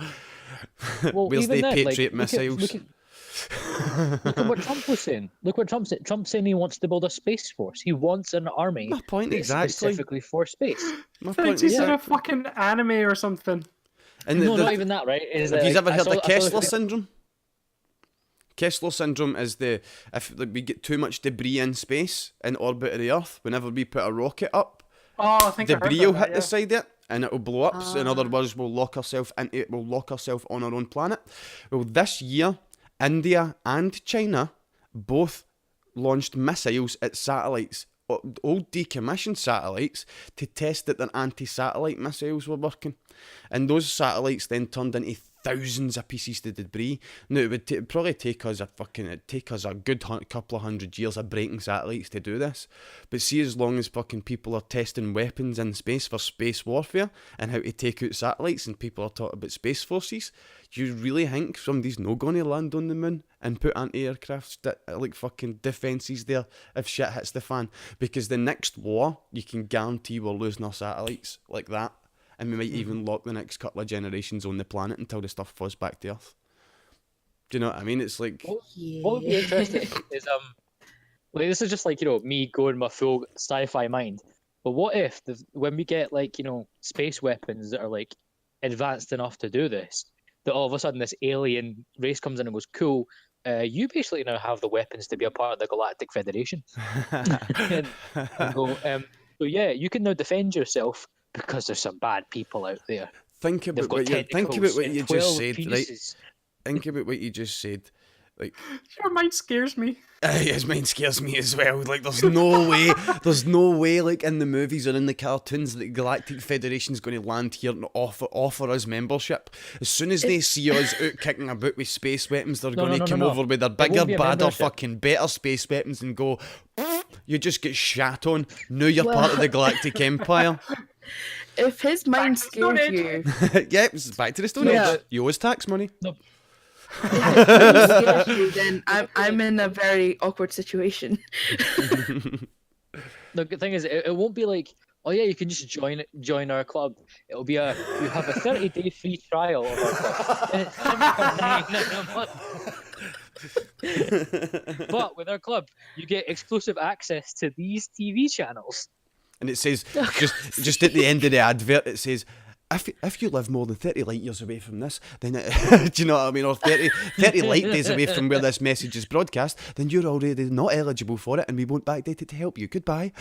Well, where's even the then, like, Patriot missiles? Look at what Trump was saying. Look what Trump said. Trump's saying he wants to build a space force. He wants an army My point that's exactly. specifically for space. My It's like point he's in a exactly. fucking anime or something. And No, not even that, right? Is have you ever I heard saw- of I saw Kessler this- syndrome? Kessler syndrome is if like, we get too much debris in space in orbit of the Earth, whenever we put a rocket up, Oh, I think I heard debris will about hit that, the side of it and it will blow up. So in other words, we'll lock ourselves on our own planet. Well, this year, India and China both launched missiles at satellites, old decommissioned satellites, to test that their anti-satellite missiles were working. And those satellites then turned into thousands of pieces of debris. Now, it would probably take us a good couple of hundred years of breaking satellites to do this. But see, as long as fucking people are testing weapons in space for space warfare and how to take out satellites, and people are talking about space forces, you really think somebody's not going to land on the moon and put anti-aircraft like fucking defences there if shit hits the fan? Because the next war, you can guarantee we're losing our satellites like that. And we might even lock the next couple of generations on the planet until the stuff falls back to Earth. Do you know what I mean? It's like... What would be interesting is like, this is just like, me going my full sci-fi mind. But what if when we get like, space weapons that are like advanced enough to do this, that all of a sudden this alien race comes in and goes, cool, you basically now have the weapons to be a part of the Galactic Federation. and go, so yeah, you can now defend yourself because there's some bad people out there. Think about what you just said, right? Think about what you just said. Like, Your mind scares me. his mind scares me as well. Like, there's no way, like in the movies or in the cartoons, that the Galactic Federation's going to land here and offer us membership. As soon as they see us out kicking about with space weapons, they're going to come over with their bigger, badder, fucking better space weapons and go, you just get shat on. Now you're part of the Galactic Empire. If his mind scares you, Yeah, it's back to the Stone Yeah. Age. You owe us tax money. if his mind scares you, then I'm in a very awkward situation. The good thing is, it won't be like, oh yeah, you can just join our club. It'll be you have a 30-day free trial of our club. And it's $7.99 a month. But with our club, you get exclusive access to these TV channels. And it says, just at the end of the advert, it says, if you live more than 30 light years away from this, then do you know what I mean, or 30 light days away from where this message is broadcast, then you're already not eligible for it, and we won't backdate it to help you. Goodbye.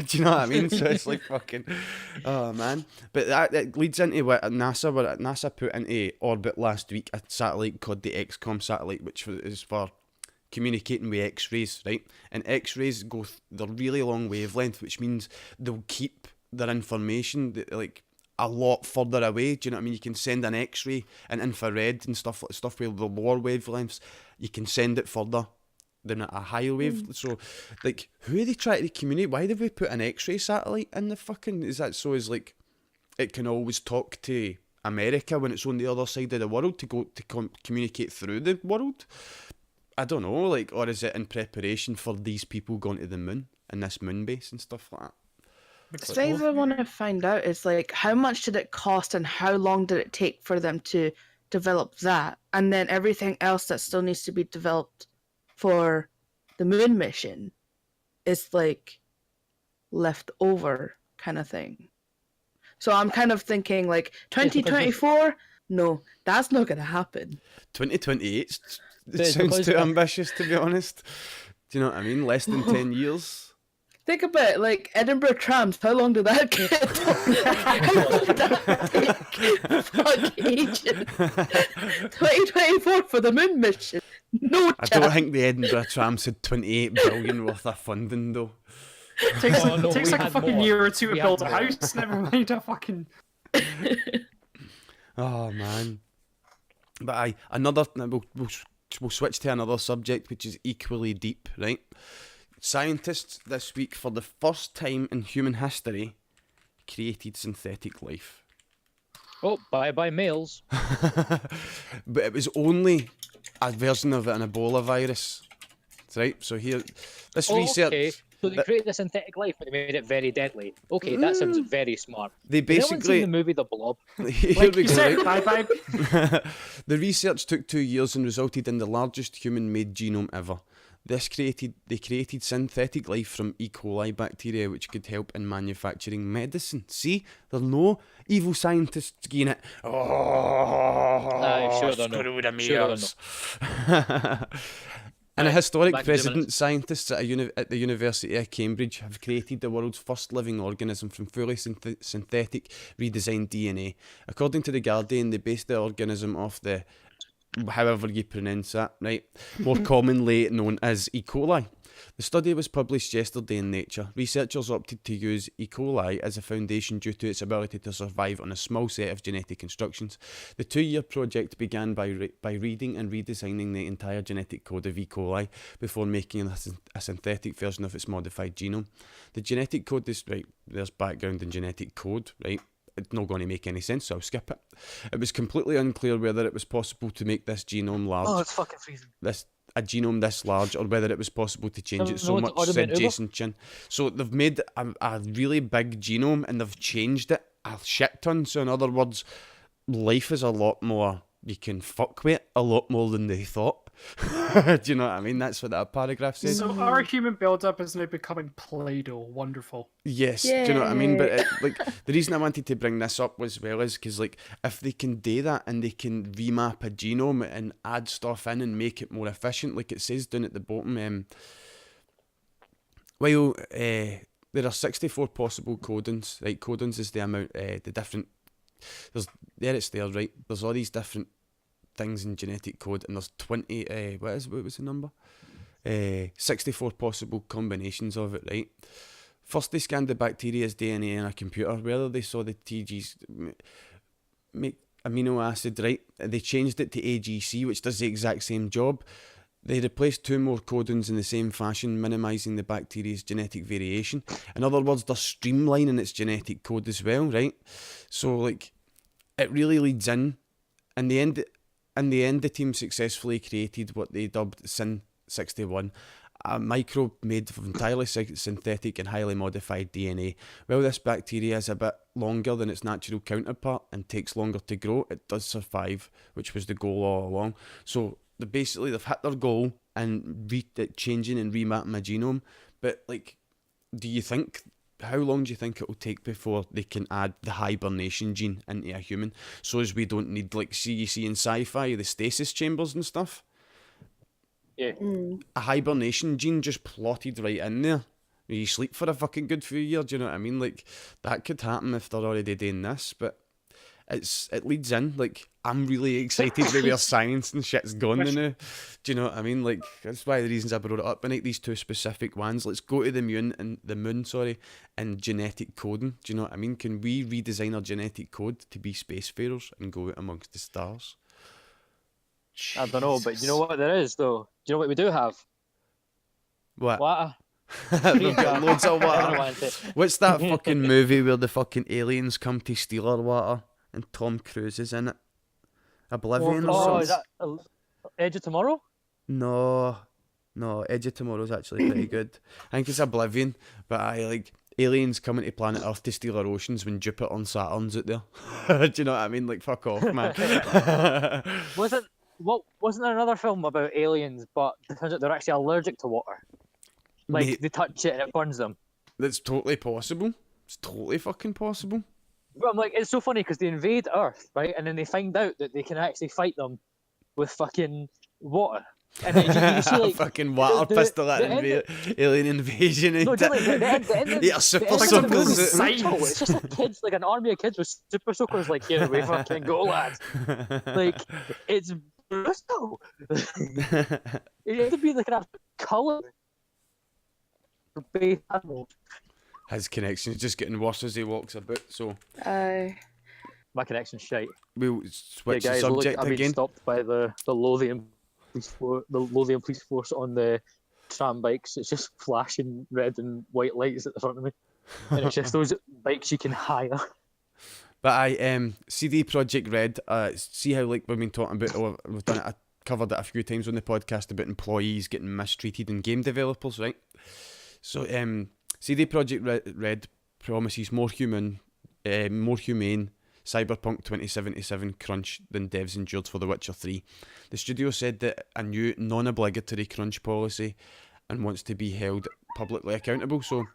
Do you know what I mean? So it's like fucking, oh man. But that leads into what NASA put into orbit last week, a satellite called the XCOM satellite, which is for communicating with X-rays, right? And X-rays go the really long wavelength, which means they'll keep their information like a lot further away. Do you know what I mean? You can send an X-ray and infrared and stuff with the lower wavelengths. You can send it further than a higher wave. So, like, who are they trying to communicate? Why did we put an X-ray satellite in the fucking? Is that so? Is like it can always talk to America when it's on the other side of the world to communicate through the world? I don't know, like, or is it in preparation for these people going to the moon and this moon base and stuff like that? The thing I want to find out is, like, how much did it cost and how long did it take for them to develop that? And then everything else that still needs to be developed for the moon mission is, like, left over kind of thing. So I'm kind of thinking, like, 2024? No, that's not going to happen. 2028 sounds too ambitious, to be honest. Do you know what I mean? Less than 10 years. Think about it, like Edinburgh trams. How long did that get? How long did that take? Fuck ages. 2024 for the moon mission. No chance. I don't think the Edinburgh trams had 28 billion worth of funding though. Takes we like a had fucking more. year or two to We build a had more. house. Never mind a fucking. Oh man. But we'll switch to another subject which is equally deep, right? Scientists this week, for the first time in human history, created synthetic life. Oh, bye males. But it was only a version of an Ebola virus. Right? So here, this research... Okay. So they created a synthetic life, but they made it very deadly. Okay, that sounds very smart. They Has anyone basically... seen the movie The Blob? Here Like we you go, said, right? bye. The research took 2 years and resulted in the largest human-made genome ever. They created synthetic life from E. coli bacteria, which could help in manufacturing medicine. See, there's no evil scientists getting it. Oh, Sure they're not. screw the Sure they're mayors. And a historic back to the precedent, minutes. scientists at the University of Cambridge have created the world's first living organism from fully synthetic redesigned DNA. According to The Guardian, they based the organism off the, however you pronounce that, right, more commonly known as E. coli. The study was published yesterday in Nature. Researchers opted to use E. coli as a foundation due to its ability to survive on a small set of genetic instructions. The 2-year project began by reading and redesigning the entire genetic code of E. coli before making a synthetic version of its modified genome. The genetic code is, right, there's background in genetic code, right? It's not going to make any sense, so I'll skip it. It was completely unclear whether it was possible to make this genome large. Oh, it's fucking freezing. A genome this large, or whether it was possible to change it so No, much, what said about Jason Chin. So they've made a really big genome and they've changed it a shit ton. So in other words, life is a lot more, you can fuck with it a lot more than they thought. Do you know what I mean? That's what that paragraph says. So our human build-up is now becoming Play-Doh. Wonderful. Yes, do you know what I mean? But like the reason I wanted to bring this up as well is because, like, if they can do that and they can remap a genome and add stuff in and make it more efficient, like it says down at the bottom, there are 64 possible codons. Right, codons is the amount, the different. It's there, right? There's all these different things in genetic code, and there's 20. What was the number? 64 possible combinations of it, right? First, they scanned the bacteria's DNA in a computer. Whether they saw the TGs make amino acid, right? They changed it to AGC, which does the exact same job. They replaced 2 more codons in the same fashion, minimising the bacteria's genetic variation. In other words, they're streamlining its genetic code as well, right? So, like, it really leads in. In the end, the team successfully created what they dubbed Sin-61, a microbe made of entirely synthetic and highly modified DNA. While this bacteria is a bit longer than its natural counterpart and takes longer to grow, it does survive, which was the goal all along. So they've hit their goal and changing and remapping a genome. But, like, do you think how long do you think it will take before they can add the hibernation gene into a human, so as we don't need, like, you see in sci-fi, the stasis chambers and stuff? Yeah. A hibernation gene just plotted right in there. You sleep for a fucking good few years, do you know what I mean? Like, that could happen if they're already doing this, but it leads in, like, I'm really excited by where science and shit's gone now. Do you know what I mean? Like, that's why the reasons I brought it up. I need these two specific ones. Let's go to the moon and genetic coding. Do you know what I mean? Can we redesign our genetic code to be spacefarers and go out amongst the stars? I don't know, but you know what there is though? Do you know what we do have? What? Water. We've got loads of Everyone water. wants it. What's that fucking movie where the fucking aliens come to steal our water and Tom Cruise is in it? Oblivion or Oh, something? is that Edge of Tomorrow? No, Edge of Tomorrow's actually pretty good. I think it's Oblivion, but I like aliens coming to planet Earth to steal our oceans when Jupiter and Saturn's out there. Do you know what I mean? Like, fuck off, man. Wasn't there another film about aliens, but it turns out they're actually allergic to water? Like, Mate, they touch it and it burns them. that's totally possible. It's totally fucking possible. But I'm like, it's so funny because they invade Earth, right? And then they find out that they can actually fight them with fucking water. And then you see, like, fucking water the pistol at end alien invasion. No, just like the end Yeah, super the end soakers. of the movie is Science. brutal. It's just like kids, like an army of kids with super soakers, like, get away, fucking go, lads. Like, it's brutal. It had to be like an absolute colour. Base animal. His connection's just getting worse as he walks about, so Aye. My connection's shite. we'll switch Yeah, guys, the look, subject I've been again. stopped by the Lothian police force on the tram bikes. It's just flashing red and white lights at the front of me, and it's just those bikes you can hire. But CD Projekt Red, see how, like, we've been talking about, we've done it, I covered it a few times on the podcast about employees getting mistreated in game developers, right? So CD Projekt Red promises more humane Cyberpunk 2077 crunch than devs endured for The Witcher 3. The studio said that a new non-obligatory crunch policy and wants to be held publicly accountable. So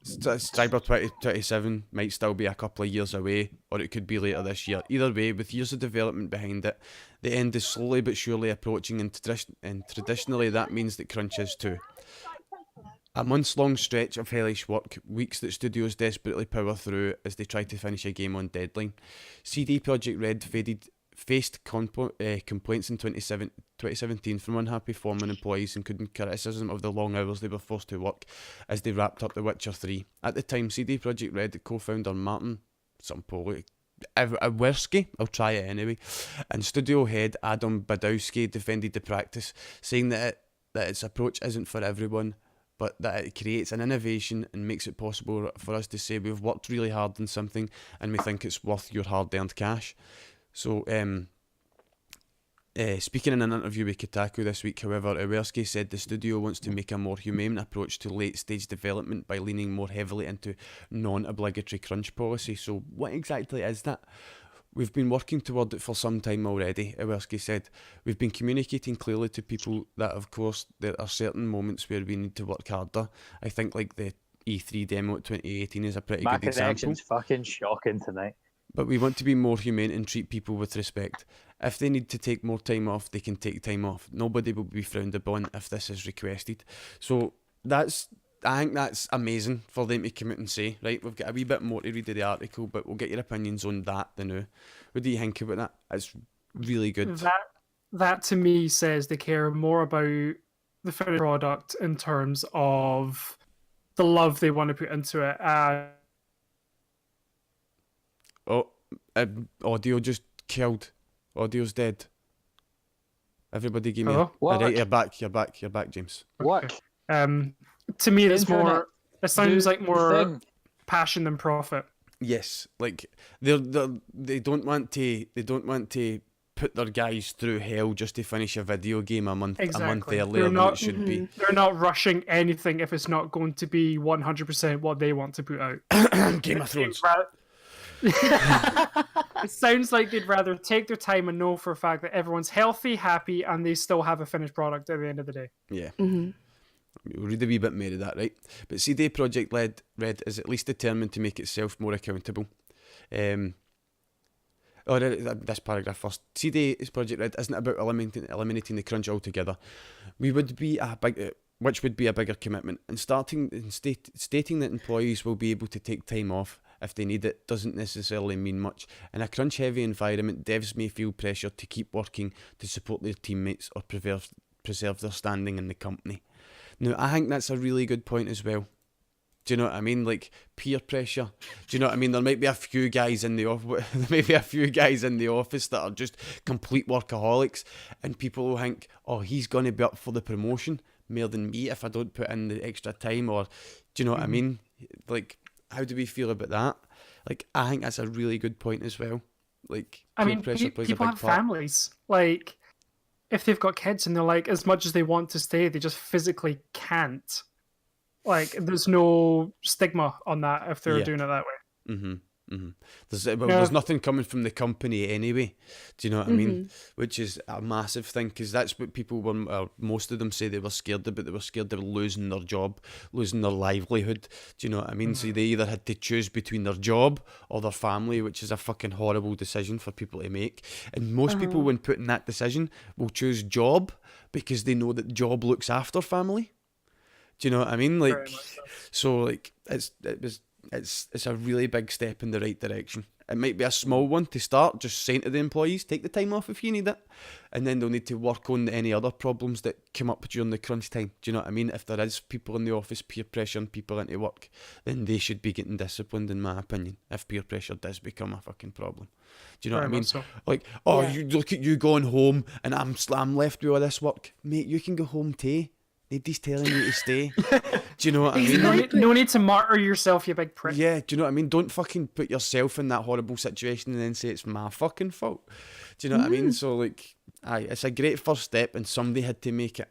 Cyber 2027 might still be a couple of years away, or it could be later this year. Either way, with years of development behind it, the end is slowly but surely approaching, and traditionally that means that crunch is too. A months-long stretch of hellish work, weeks that studios desperately power through as they try to finish a game on deadline. CD Projekt Red faced complaints in 2017 from unhappy former employees, including criticism of the long hours they were forced to work as they wrapped up The Witcher 3. At the time, CD Projekt Red co-founder Martin Iwierski, I'll try it anyway, and studio head Adam Badowski defended the practice, saying that its approach isn't for everyone, but that it creates an innovation and makes it possible for us to say we've worked really hard on something and we think it's worth your hard-earned cash. So, speaking in an interview with Kotaku this week, however, Iwierski said the studio wants to make a more humane approach to late-stage development by leaning more heavily into non-obligatory crunch policy. So what exactly is that? We've been working toward it for some time already, Iwierski said. We've been communicating clearly to people that, of course, there are certain moments where we need to work harder. I think, like, the E3 demo at 2018 is a pretty My good example. connection's fucking shocking tonight. But we want to be more humane and treat people with respect. If they need to take more time off, they can take time off. Nobody will be frowned upon if this is requested. So I think that's amazing for them to come out and say, right, we've got a wee bit more to read of the article, but we'll get your opinions on that now. What do you think about that? It's really good. That to me says they care more about the finished product in terms of the love they want to put into it. Audio just killed. Audio's dead. Everybody give me Hello? Right, you're back, James. What? To me, it's Internet. more. It sounds like more Thing. passion than profit. Yes, like they don't want to put their guys through hell just to finish a video game a month Exactly. earlier than it should be. They're not rushing anything if it's not going to be 100% what they want to put out. Game of Thrones. It sounds like they'd rather take their time and know for a fact that everyone's healthy, happy, and they still have a finished product at the end of the day. Yeah. Mm-hmm. We'll read a wee bit more of that, right? But CD Projekt Red is at least determined to make itself more accountable. This paragraph first. CD Projekt Red isn't about eliminating the crunch altogether. Which would be a bigger commitment. And stating that employees will be able to take time off if they need it doesn't necessarily mean much. In a crunch-heavy environment, devs may feel pressure to keep working to support their teammates or preserve their standing in the company. Now, I think that's a really good point as well. Do you know what I mean? Like peer pressure. Do you know what I mean? There might be a few guys in the office. There may be a few guys in the office that are just complete workaholics, and people will think, "Oh, he's going to be up for the promotion more than me if I don't put in the extra time." Or, do you know what I mean? Like, how do we feel about that? Like, I think that's a really good point as well. Like, I peer mean, pressure plays a people big have part. families. Like, if they've got kids and they're like, as much as they want to stay, they just physically can't. Like, there's no stigma on that if they're doing it that way. There's nothing coming from the company anyway. Do you know what I mean? Which is a massive thing, because that's what people were. Most of them say they were scared about. They were scared of losing their job, losing their livelihood. Do you know what I mean? So they either had to choose between their job or their family, which is a fucking horrible decision for people to make. And most people, when put in that decision, will choose job because they know that job looks after family. Do you know what I mean? Like, so like it's a really big step in the right direction. It might be a small one to start, just saying to the employees, take the time off if you need it, and then they'll need to work on any other problems that come up during the crunch time. Do you know what I mean? If there is people in the office peer pressuring people into work, then they should be getting disciplined, in my opinion, if peer pressure does become a fucking problem. Do you know what I mean? So. Like, you look at you going home and I'm left with all this work. Mate, you can go home too. Nobody's telling you to stay. Do you know what I mean? No need to martyr yourself, you big prick. Yeah, do you know what I mean? Don't fucking put yourself in that horrible situation and then say it's my fucking fault. Do you know what I mean? So, like, it's a great first step, and somebody had to make it.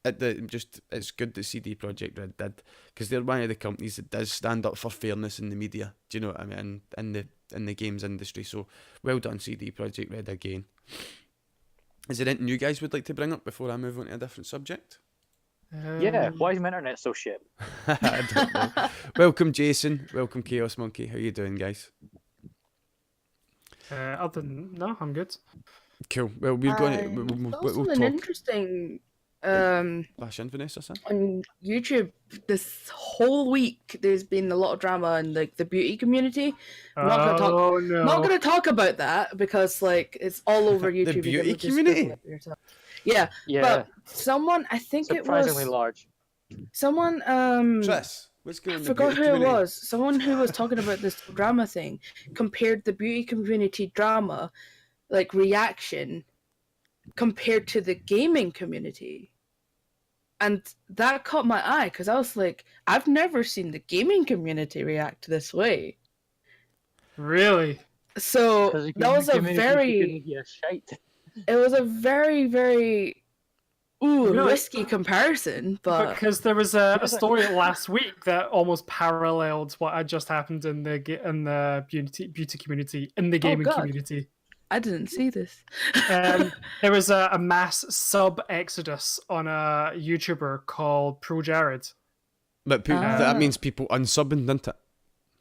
It's good that CD Projekt Red did, because they're one of the companies that does stand up for fairness in the media. Do you know what I mean? And in the games industry. So, well done, CD Projekt Red again. Is there anything you guys would like to bring up before I move on to a different subject? Yeah, why is my internet so shit? I don't know. Welcome, Jason. Welcome, Chaos Monkey. How you doing, guys? No, I'm good. Cool. Well, we're going to we'll talk. Interesting. Bash in, Vanessa, son. On YouTube this whole week, there's been a lot of drama in like the beauty community. I'm not gonna talk about that because like it's all over YouTube. The beauty community. Yeah. But someone, I think surprisingly large. Someone Tris, what's going on? I forgot who it was. Someone who was talking about this drama thing compared the beauty community drama, like reaction, compared to the gaming community. And that caught my eye because I was like, I've never seen the gaming community react this way. Really? So that was it was a very, very risky comparison, but because there was a story last week that almost paralleled what had just happened in the beauty community, in the gaming community. I didn't see this. There was a mass sub exodus on a YouTuber called ProCheated. But that means people unsubbing, didn't it?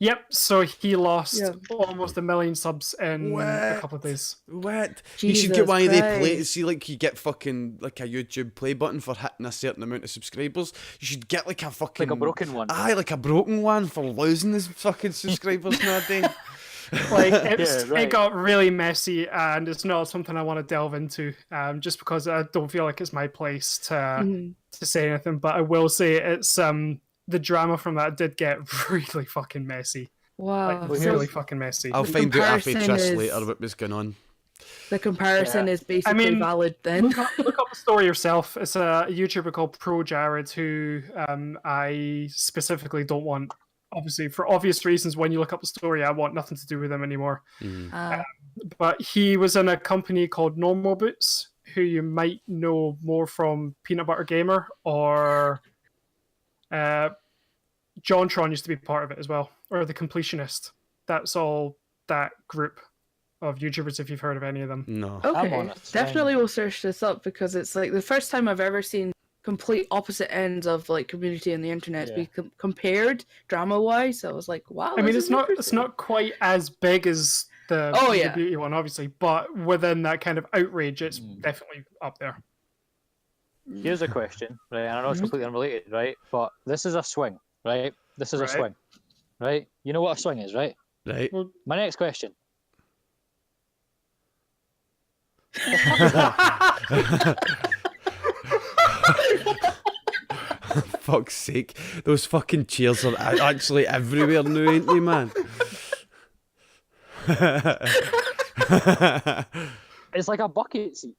Yep, so he lost almost 1 million subs in a couple of days. What? Jesus you should get one of they Christ. play. See, like you get fucking like a YouTube play button for hitting a certain amount of subscribers. You should get like a fucking Like a broken one. Aye, like a broken one for losing his fucking subscribers nowadays. Like it got really messy, and it's not something I want to delve into. Just because I don't feel like it's my place to say anything. But I will say it's the drama from that did get really fucking messy. Wow, like, really fucking messy. I'll find out after Tris later what was going on. The comparison is basically valid then. Look up the story yourself. It's a YouTuber called ProCheated who I specifically don't want. Obviously, for obvious reasons, when you look up the story, I want nothing to do with him anymore. But he was in a company called Normal Boots, who you might know more from Peanut Butter Gamer, or JonTron used to be part of it as well, or The Completionist. That's all that group of YouTubers, if you've heard of any of them. No. Okay, definitely will search this up because it's like the first time I've ever seen complete opposite ends of like community and the internet to be compared drama wise. I was like, wow. I mean, this it's is not interesting. quite as big as the Oh, the yeah. beauty one, obviously, but within that kind of outrage, it's definitely up there. Here's a question, right? And I know it's completely unrelated, right? But this is a swing, right? This is a Right. swing, right? You know what a swing is, right? Right. My next question. Fuck's sake. Those fucking chairs are actually everywhere now, ain't they, man? It's like a bucket seat.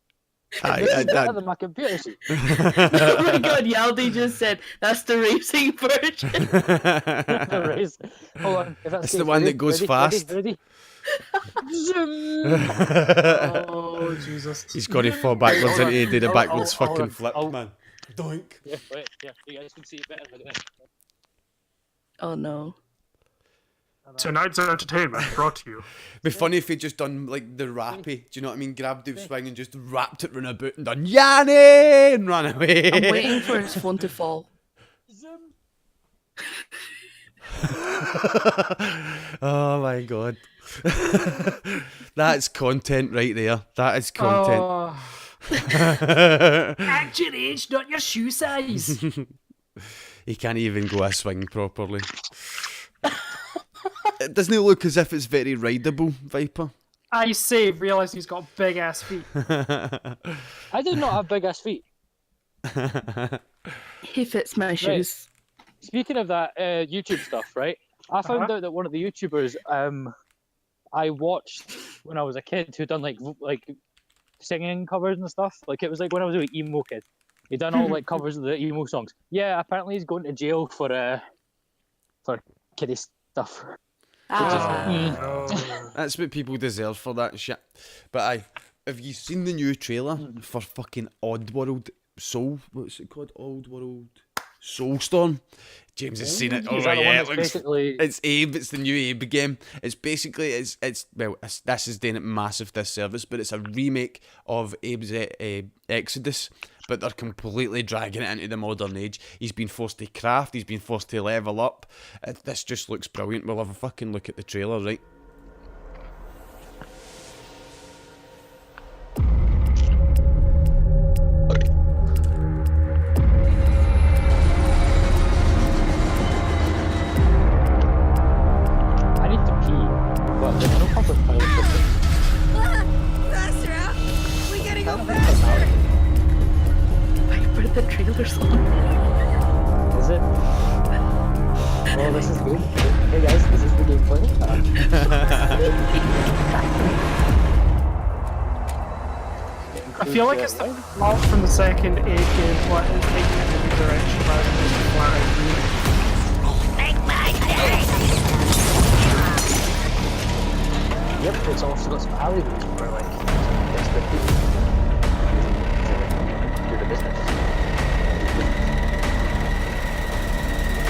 Aye, This is better than my computer seat. Oh my god, Yaldi just said that's the racing version. The race. Hold on. If that's It's the one that goes fast. Ready? Oh, Jesus. He's got to fall backwards Hold on. into the backwards Hold fucking on. flip, I'll- man. Doink. Yeah, right. Yeah, you guys can see it better. Oh no. Tonight's entertainment brought to you. Be funny if he just done like the rappy, do you know what I mean? Grabbed the swing and just wrapped it round a boot and done Yanni and ran away. I'm waiting for his phone to fall. Oh my god. That's content right there. That is content. Oh. Actually, it's not your shoe size. He can't even go a swing properly. It doesn't look as if it's very rideable, Viper. I say, realise he's got big ass feet. I did not have big ass feet. He fits my shoes. Speaking of that YouTube stuff, right? I found out that one of the YouTubers I watched when I was a kid who done like singing covers and stuff. Like it was like when I was a wee emo kid. He done all like covers of the emo songs. Yeah, apparently he's going to jail for kiddie stuff. That's what people deserve for that shit. But aye, have you seen the new trailer for fucking OddWorld what's it called? OddWorld SoulStorm? James has seen it. Oh Is that the one yeah, that's basically... it's Abe. It's the new Abe game. It's basically this is doing it massive disservice, but it's a remake of Abe's Exodus. But they're completely dragging it into the modern age. He's been forced to craft. He's been forced to level up. This just looks brilliant. We'll have a fucking look at the trailer, right? I need to pee, but there's no public toilet. Faster out! We gotta go faster! Viper, the trailer's long. Is it? Oh, this is good. Hey guys, this is the gameplay. I feel like it's the plot from the second Abe game, but it's taking it in a new direction rather than just a flat out remake. Yep, it's also got some alleyways where like desperate people do the business.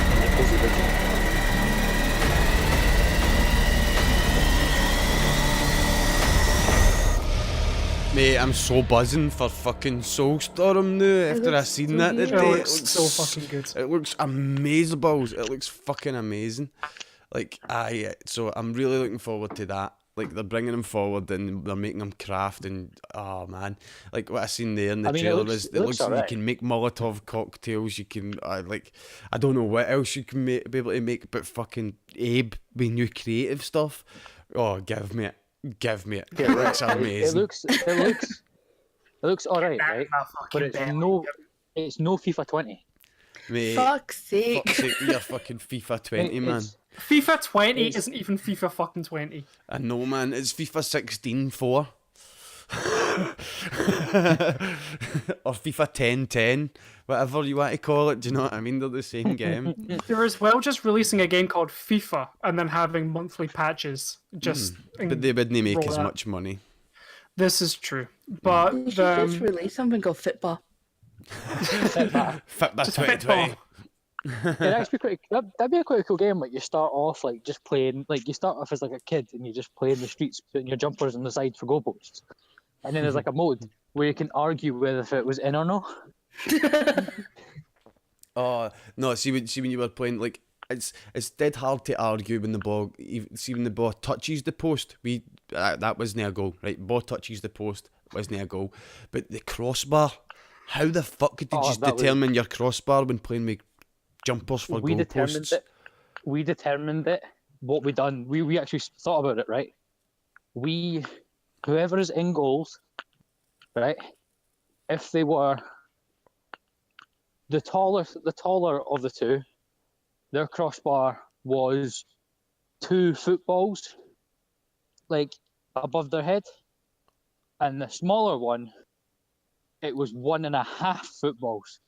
And the cozy version. Mate, I'm so buzzing for fucking SoulStorm now after I seen that good. today. It looks so fucking good. It looks amazeballs. It looks fucking amazing. Like, so I'm really looking forward to that. Like, they're bringing him forward and they're making him craft and, oh man. Like, what I seen there in the trailer is, it looks like you can make Molotov cocktails, you can, I don't know what else you can be able to make, but fucking Abe with new creative stuff. Oh, give me it. Give me it. It looks amazing. It looks alright, right? But it's no FIFA 20. Mate, Fuck's sake. you're fucking FIFA 20, man. It's- FIFA 20 isn't even FIFA fucking 20. I know, man. It's FIFA 16-4. Or FIFA 10-10. Whatever you want to call it. Do you know what I mean? They're the same game. They're as well just releasing a game called FIFA and then having monthly patches. Just But they wouldn't make roll as out. much money. This is true, but You should just release something called Fitball. Fitball just 2020. It'd actually be quite. That'd be a quite cool game. Like you start off like just playing. Like you start off as like a kid and you just play in the streets, putting your jumpers on the sides for goalposts. And then there's like a mode where you can argue whether if it was in or not. Oh no! See when you were playing, like it's dead hard to argue when the ball. See when the ball touches the post, that wasn't a goal, right? Ball touches the post, wasn't a goal, but the crossbar. How the fuck did you determine your crossbar when playing with jumpers for goalposts? We determined it. What we done? We actually thought about it, right? Whoever is in goals, right? If they were the taller of the two, their crossbar was 2 footballs, like above their head, and the smaller one, it was 1.5 footballs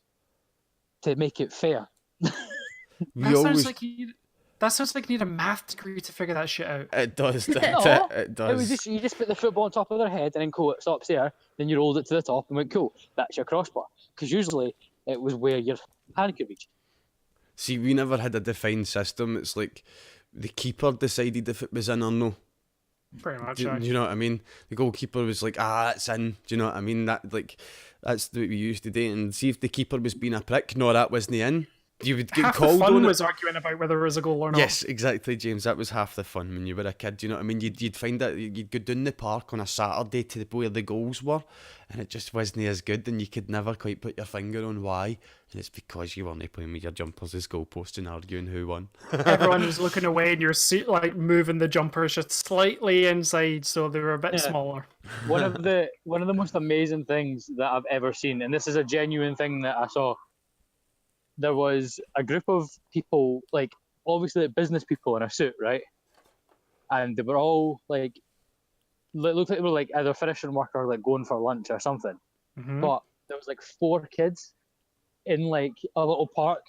to make it fair. That sounds like you need a math degree to figure that shit out. It does. No, it does. It was just, you just put the football on top of their head and then cool, it stops there. Then you rolled it to the top and went, cool, that's your crossbar. Because usually it was where your hand could reach. See, we never had a defined system. It's like the keeper decided if it was in or no. Pretty much. Do you know what I mean? The goalkeeper was like, it's in. Do you know what I mean? That's the way we used to do it. And see if the keeper was being a prick. No, that wasn't in. You would get half called the fun on was it. arguing about whether it was a goal or not. Yes, exactly, James. That was half the fun when you were a kid. Do you know what I mean? You'd find that you'd go down the park on a Saturday to where the goals were, and it just wasn't as good, and you could never quite put your finger on why. And it's because you weren't playing with your jumpers as goalposts and arguing who won. Everyone was looking away, and you're like moving the jumpers just slightly inside, so they were a bit smaller. One of the most amazing things that I've ever seen, and this is a genuine thing that I saw. There was a group of people, like obviously business people in a suit, right? And they were all like, looked like they were like either finishing work or like going for lunch or something. Mm-hmm. But there was like 4 kids in like a little park,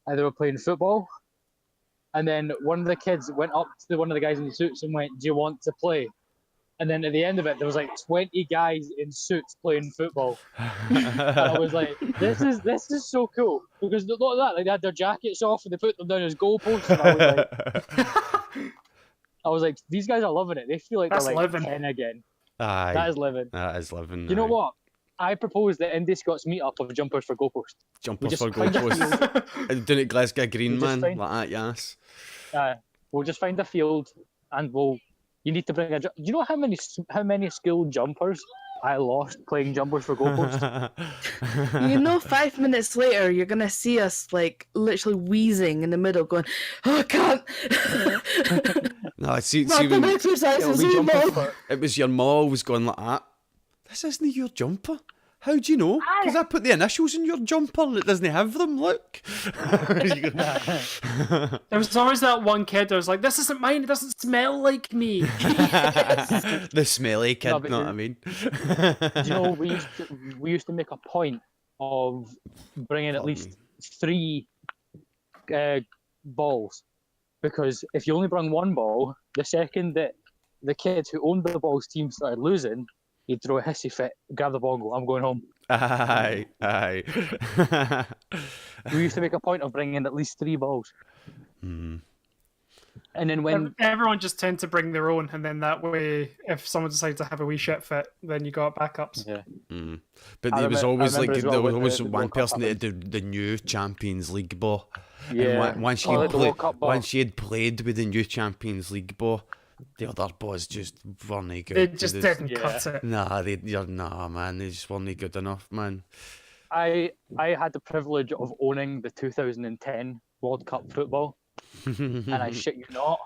and they were playing football. And then one of the kids went up to one of the guys in the suits and went, "Do you want to play?" And then at the end of it, there was like 20 guys in suits playing football. And I was like, this is so cool. Because look at that, like they had their jackets off and they put them down as goalposts. And I was like, these guys are loving it. They feel like That's they're like living. 10 again. Aye. That is living. That is living. You know aye. what? I propose the IndiScots meetup of jumpers for goalposts. Jumpers for goalposts. Doing it Glasgow Green, man. Like that, yes. We'll just find a field and you need to bring do you know how many skilled jumpers I lost playing jumpers for goalposts? 5 minutes later, you're going to see us like literally wheezing in the middle going, "Oh, I can't." No, see Random when exercises, it was your ma always going like that. This isn't your jumper. How do you know? Because I put the initials in your jumper. It doesn't have them. Look. There was always that one kid that was like, "This isn't mine. It doesn't smell like me." The smelly kid. No, know what I mean? You know, we used to make a point of bringing at least 3 balls, because if you only bring 1 ball, the second that the kids who owned the balls team started losing, he'd throw a hissy fit, grab the ball and go, "I'm going home." Aye. We used to make a point of bringing at least 3 balls. Mm. And then when everyone just tend to bring their own, and then that way, if someone decides to have a wee shit fit, then you got backups. Yeah. Mm. But there was always there was always one person that did the new Champions League ball. Yeah. And once you had played with the new Champions League ball, the other boys just weren't good. They just didn't cut it. Nah, man, they just weren't good enough, man. I had the privilege of owning the 2010 World Cup football, and I shit you not,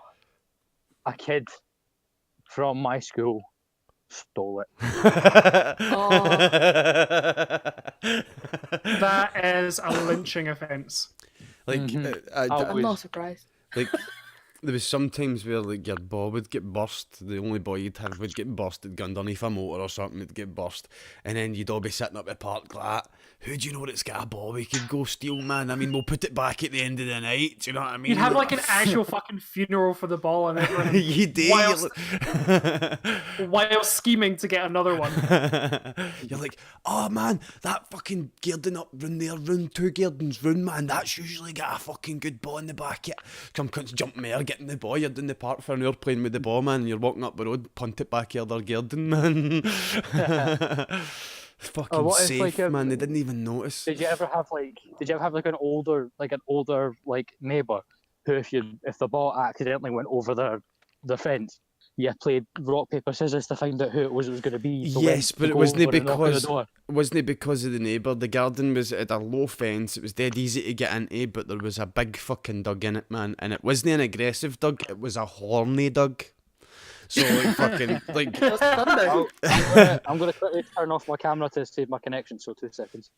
a kid from my school stole it. That is a lynching offence. Like, I'm not surprised. Like, there was some times where like your ball would get burst. The only ball you'd have would get busted, go underneath a motor or something, it'd get burst, and then you'd all be sitting up the park like that. Who do you know that's got a ball we could go steal, man? I mean, we'll put it back at the end of the night. Do you know what I mean? You'd have like an actual fucking funeral for the ball and everything. You do. While scheming to get another one. You're like, oh man, that fucking Gearden up round there, round 2 Geardens round, man, that's usually got a fucking good ball in the back. Come jump mare, getting the ball, you're down the park for an hour playing with the ball, man, and you're walking up the road, punt it back here, other Gearden, man. Fucking what if, safe, like, man. They didn't even notice. Did you ever have like an older neighbour who if the ball accidentally went over the fence, you played rock paper scissors to find out who it was going to be? So Yes, but it wasn't because because of the neighbour. The garden was at a low fence. It was dead easy to get into, but there was a big fucking dug in it, man. And it wasn't an aggressive dug. It was a horny dug. So like fucking like. I'm gonna quickly turn off my camera to save my connection. So 2 seconds.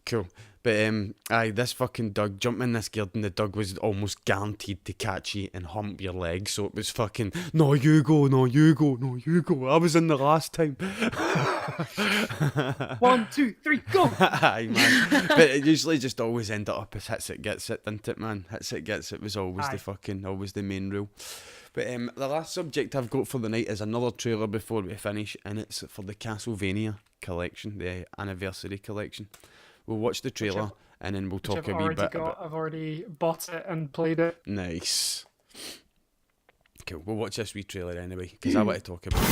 Cool. But aye, this fucking dog, jumping in this garden, the dog was almost guaranteed to catch you and hump your leg, so it was fucking, no you go, no you go, no you go. I was in the last time. 1, 2, 3, go! Aye, man. But it usually just always ended up as hits it gets it, didn't it, man? Hits it gets it was always always the main rule. But the last subject I've got for the night is another trailer before we finish, and it's for the Castlevania collection, the anniversary collection. We'll watch the trailer and then we'll talk a wee bit about. I've already bought it and played it. Nice. Cool. We'll watch this wee trailer anyway because I want to talk about it.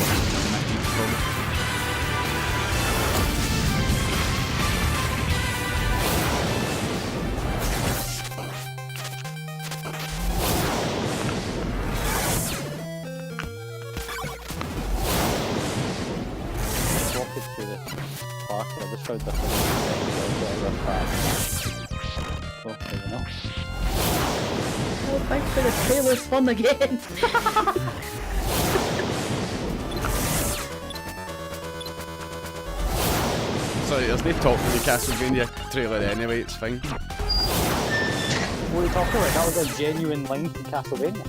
I just found the Oh, thanks for the trailer's fun again. Sorry, there's no talk for the Castlevania trailer anyway, it's fine. What are you talking about? That was a genuine line from Castlevania.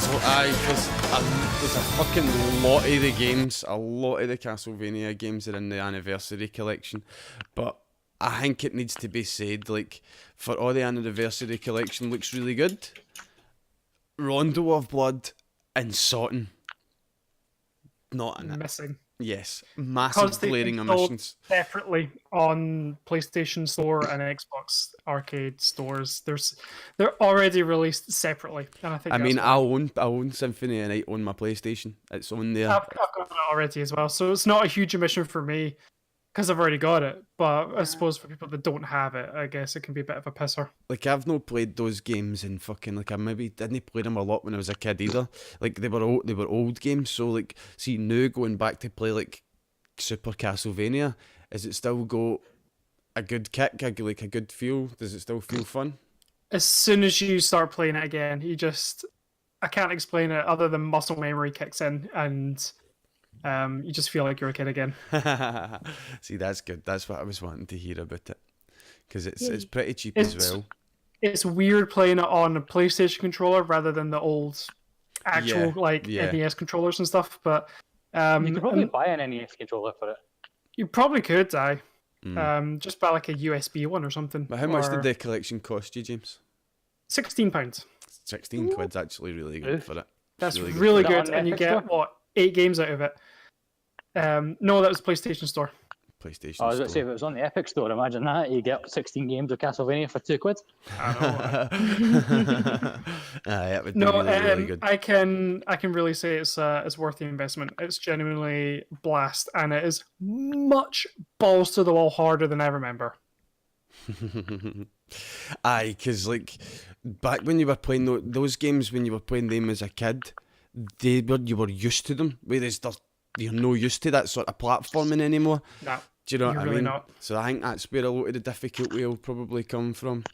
So because there's a fucking lot of the games, a lot of the Castlevania games are in the anniversary collection, but I think it needs to be said, like, for all the anniversary collection looks really good. Rondo of Blood and Sawton, not in it. Missing. Yes, massive glaring omissions. Separately on PlayStation Store and Xbox Arcade stores, they're already released separately, and I think. I mean, I own Symphony of the Night on my PlayStation. It's on there. I've got it already as well, so it's not a huge omission for me because I've already got it. But I suppose for people that don't have it, I guess it can be a bit of a pisser. Like, I've not played those games in fucking, like, I maybe didn't play them a lot when I was a kid either. Like, they were old games, so, like, see, now going back to play, like, Super Castlevania, is it still got a good kick, a good feel? Does it still feel fun? As soon as you start playing it again, I can't explain it other than muscle memory kicks in, and you just feel like you're a kid again. See, that's good. That's what I was wanting to hear about it, because it's pretty cheap as well. It's weird playing it on a PlayStation controller rather than the old actual NES controllers and stuff. But you could probably buy an NES controller for it. You probably could, just buy like a USB one or something. But how much did the collection cost you, James? £16. 16 quid's actually really good for it. That's really good, and you get 8 games out of it. No, that was PlayStation Store. PlayStation. I was going to say, if it was on the Epic Store, imagine that you get 16 games of Castlevania for £2. I know. That would be really good. I can really say it's worth the investment. It's genuinely blast, and it is much balls to the wall harder than I remember. Aye, because like back when you were playing those games, when you were playing them as a kid, you were used to them, whereas you're no used to that sort of platforming anymore. No, do you know what I mean? Not. So I think that's where a lot of the difficulty will probably come from.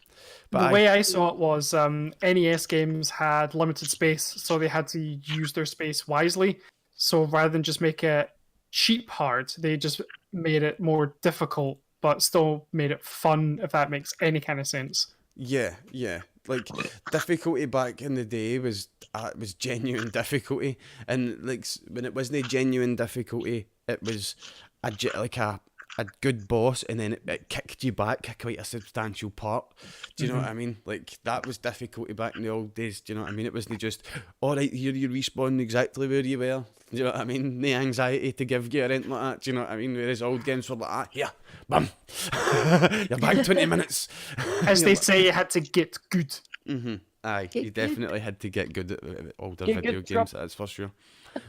But the way I saw it was NES games had limited space, so they had to use their space wisely. So rather than just make it cheap hard, they just made it more difficult, but still made it fun, if that makes any kind of sense. Yeah. Like, difficulty back in the day was genuine difficulty, and like when it wasn't a genuine difficulty, it was a good boss, and then it kicked you back quite a substantial part. Do you know what I mean? Like, that was difficulty back in the old days. Do you know what I mean? It wasn't just, all right, here you respawn exactly where you were. Do you know what I mean? No anxiety to give you or anything like that. Do you know what I mean? Whereas old games were like, here, bam, you're back 20 minutes. As they say, you had to get good. Aye, Get you good. definitely had to get good at older Get video good, games, Trump. that's for sure.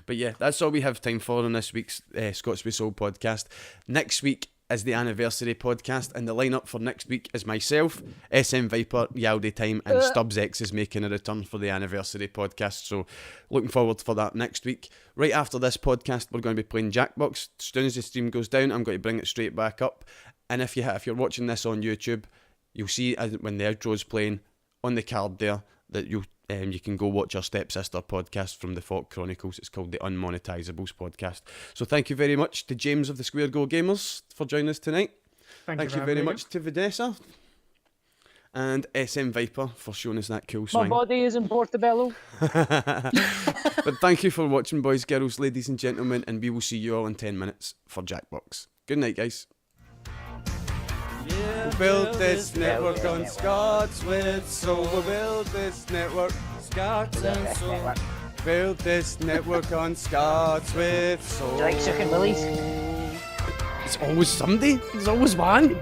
But yeah, that's all we have time for on this week's Scots with Soul podcast. Next week is the anniversary podcast, and the lineup for next week is myself, SMviper, Yaldi Time, and Stubbs X is making a return for the anniversary podcast. So looking forward for that next week. Right after this podcast, we're going to be playing Jackbox. As soon as the stream goes down, I'm going to bring it straight back up. And if you're watching this on YouTube, you'll see when the outro's playing on the card there that you can go watch our stepsister podcast from the Folk Chronicles. It's called the Unmonetisables podcast. So thank you very much to James of the SquareGoGamers for joining us tonight. Thank Thank you you very much to Vanessa and SMviper for showing us that cool My swing. body is in Portobello. But thank you for watching, boys, girls, ladies and gentlemen, and we will see you all in 10 minutes for Jackbox. Good night, guys. We'll build this network on Scots with soul. We'll build this network, Scots and soul. Build this network on Scots with soul. Do you like chicken willies? It's always somebody. There's always one.